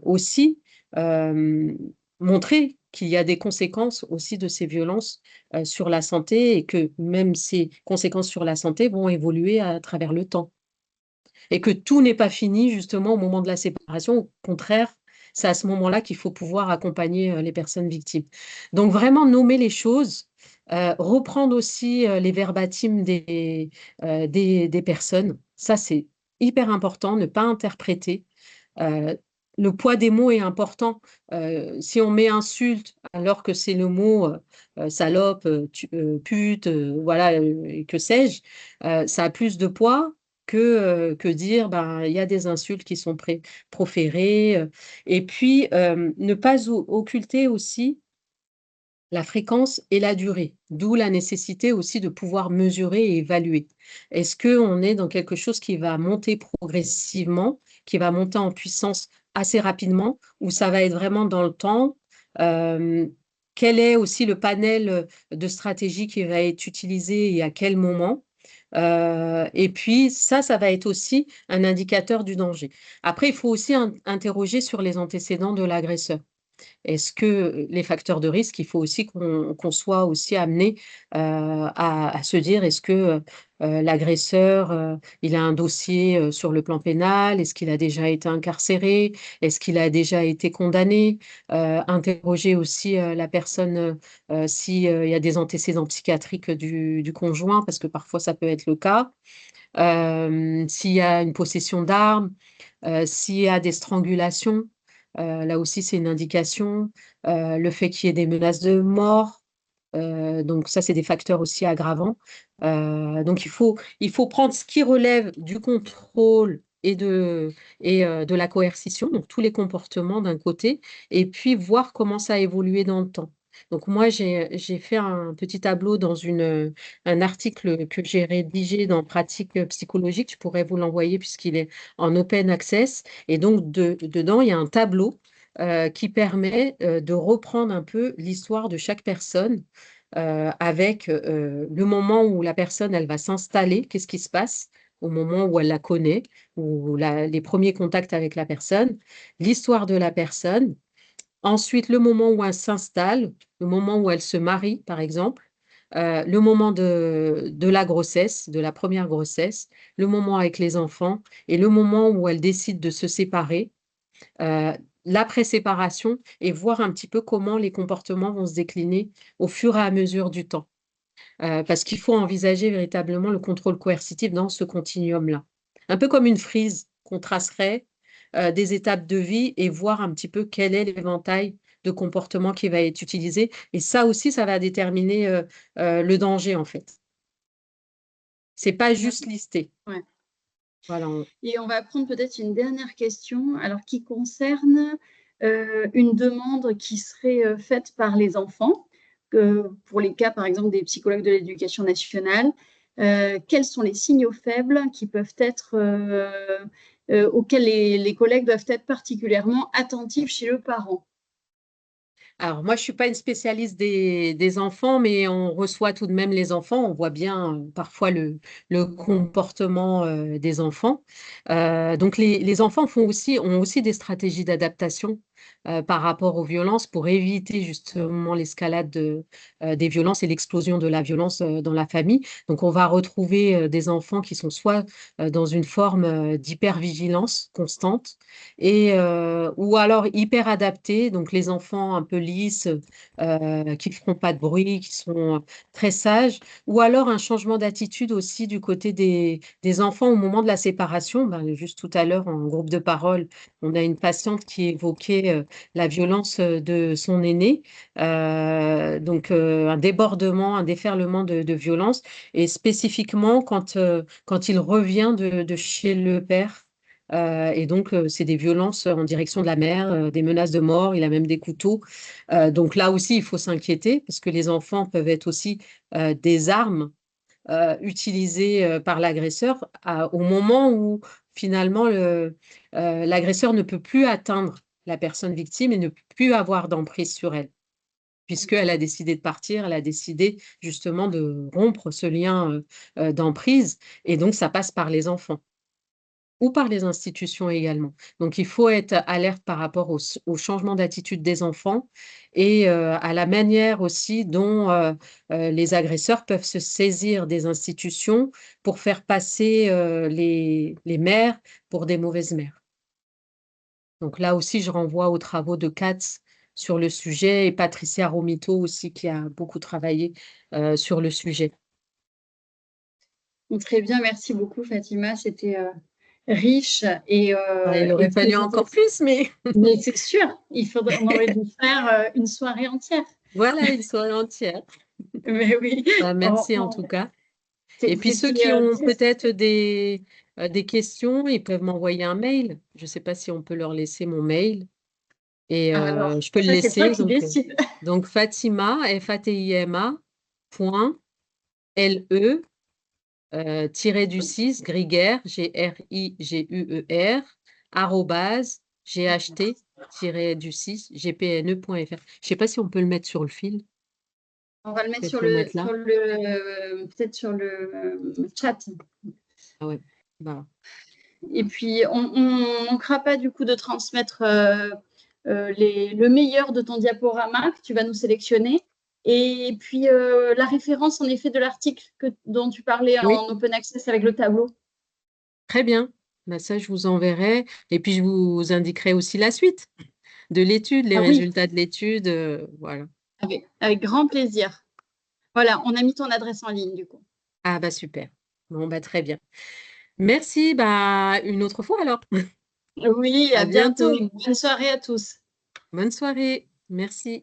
aussi euh, montrer qu'il y a des conséquences aussi de ces violences sur la santé et que même ces conséquences sur la santé vont évoluer à travers le temps. Et que tout n'est pas fini justement au moment de la séparation. Au contraire, c'est à ce moment-là qu'il faut pouvoir accompagner les personnes victimes. Donc vraiment nommer les choses, reprendre aussi les verbatims des personnes. Ça, c'est hyper important, ne pas interpréter. Euh, le poids des mots est important. Si on met insulte alors que c'est le mot salope, pute, voilà, et que sais-je, ça a plus de poids que dire ben, il y a des insultes qui sont proférées. Et puis, ne pas occulter aussi la fréquence et la durée, d'où la nécessité aussi de pouvoir mesurer et évaluer. Est-ce qu'on est dans quelque chose qui va monter progressivement, qui va monter en puissance assez rapidement, ou ça va être vraiment dans le temps? Euh, Quel est aussi le panel de stratégies qui va être utilisé et à quel moment? Et puis ça va être aussi un indicateur du danger. Après, il faut aussi interroger sur les antécédents de l'agresseur. Est-ce que les facteurs de risque, il faut aussi qu'on soit aussi amené à se dire, est-ce que l'agresseur, il a un dossier sur le plan pénal? Est-ce qu'il a déjà été incarcéré? Est-ce qu'il a déjà été condamné? Interroger aussi la personne s'il y a des antécédents psychiatriques du conjoint, parce que parfois ça peut être le cas. S'il y a une possession d'armes, s'il y a des strangulations, là aussi c'est une indication. Le fait qu'il y ait des menaces de mort, donc ça c'est des facteurs aussi aggravants. Donc il faut prendre ce qui relève du contrôle et de la coercition, donc tous les comportements d'un côté, et puis voir comment ça a évolué dans le temps. Donc moi, j'ai fait un petit tableau dans un article que j'ai rédigé dans Pratique psychologique. Je pourrais vous l'envoyer puisqu'il est en open access. Et donc, dedans, il y a un tableau qui permet de reprendre un peu l'histoire de chaque personne avec le moment où la personne, elle va s'installer, qu'est-ce qui se passe au moment où elle la connaît, ou les premiers contacts avec la personne, l'histoire de la personne. Ensuite, le moment où elle s'installe, le moment où elle se marie, par exemple, le moment de la grossesse, de la première grossesse, le moment avec les enfants et le moment où elle décide de se séparer, euh, l'après-séparation et voir un petit peu comment les comportements vont se décliner au fur et à mesure du temps. Parce qu'il faut envisager véritablement le contrôle coercitif dans ce continuum-là. Un peu comme une frise qu'on tracerait des étapes de vie et voir un petit peu quel est l'éventail de comportement qui va être utilisé. Et ça aussi, ça va déterminer le danger, en fait. C'est pas juste listé. Ouais. Voilà. Et on va prendre peut-être une dernière question, alors qui concerne une demande qui serait faite par les enfants, pour les cas, par exemple, des psychologues de l'éducation nationale. Quels sont les signaux faibles qui peuvent être, auxquels les collègues doivent être particulièrement attentifs chez le parent? Alors, moi, je ne suis pas une spécialiste des enfants, mais on reçoit tout de même les enfants. On voit bien parfois le comportement des enfants. Donc, les enfants ont aussi des stratégies d'adaptation par rapport aux violences pour éviter justement l'escalade des violences et l'explosion de la violence dans la famille. Donc, on va retrouver des enfants qui sont soit dans une forme d'hypervigilance constante ou alors hyper adaptés, donc les enfants un peu lisses, qui ne feront pas de bruit, qui sont très sages, ou alors un changement d'attitude aussi du côté des enfants au moment de la séparation. Ben, juste tout à l'heure, en groupe de parole, on a une patiente qui évoquait la violence de son aîné, donc un débordement, un déferlement de violence, et spécifiquement quand il revient de chez le père. Et donc, c'est des violences en direction de la mère, des menaces de mort, il a même des couteaux. Donc là aussi, il faut s'inquiéter parce que les enfants peuvent être aussi des armes utilisées par l'agresseur au moment où finalement l'agresseur ne peut plus atteindre la personne victime et ne peut plus avoir d'emprise sur elle, puisqu'elle a décidé de partir, elle a décidé justement de rompre ce lien d'emprise, et donc ça passe par les enfants ou par les institutions également. Donc, il faut être alerte par rapport au changement d'attitude des enfants et à la manière aussi dont les agresseurs peuvent se saisir des institutions pour faire passer les mères pour des mauvaises mères. Donc là aussi, je renvoie aux travaux de Katz sur le sujet et Patricia Romito aussi qui a beaucoup travaillé sur le sujet. Donc, très bien, merci beaucoup Fatima, c'était riche et Il aurait très fallu encore intéressant. plus, mais Mais c'est sûr, on aurait dû faire une soirée entière. voilà, une soirée entière. Mais oui, Bah, merci en tout cas. Et puis ceux qui c'était ont très... peut-être des questions, ils peuvent m'envoyer un mail. Je ne sais pas si on peut leur laisser mon mail. Et Alors, je peux le ça, c'est toi laisser. qui décides. Donc Fatima, Fatima, point, LE, tiré du 6, Griguer, GRIGUER, arrobase, GHT, du 6, GPNE.fr. Je ne sais pas si on peut le mettre sur le fil. On va le mettre Peut-être le mettre là. peut-être sur le chat. Ah ouais. Bah. Et puis, on ne manquera pas du coup de transmettre le meilleur de ton diaporama que tu vas nous sélectionner. Et puis, la référence en effet de l'article dont tu parlais Oui, en open access avec le tableau. très bien. Bah, ça, je vous enverrai. Et puis, je vous indiquerai aussi la suite de l'étude, les Ah oui, résultats de l'étude. Voilà. avec grand plaisir. Voilà, on a mis ton adresse en ligne du coup. Ah, bah super. Bon, bah très bien. Merci. Bah, une autre fois alors. Oui, À à bientôt. bientôt. Bonne soirée à tous. Bonne soirée. Merci.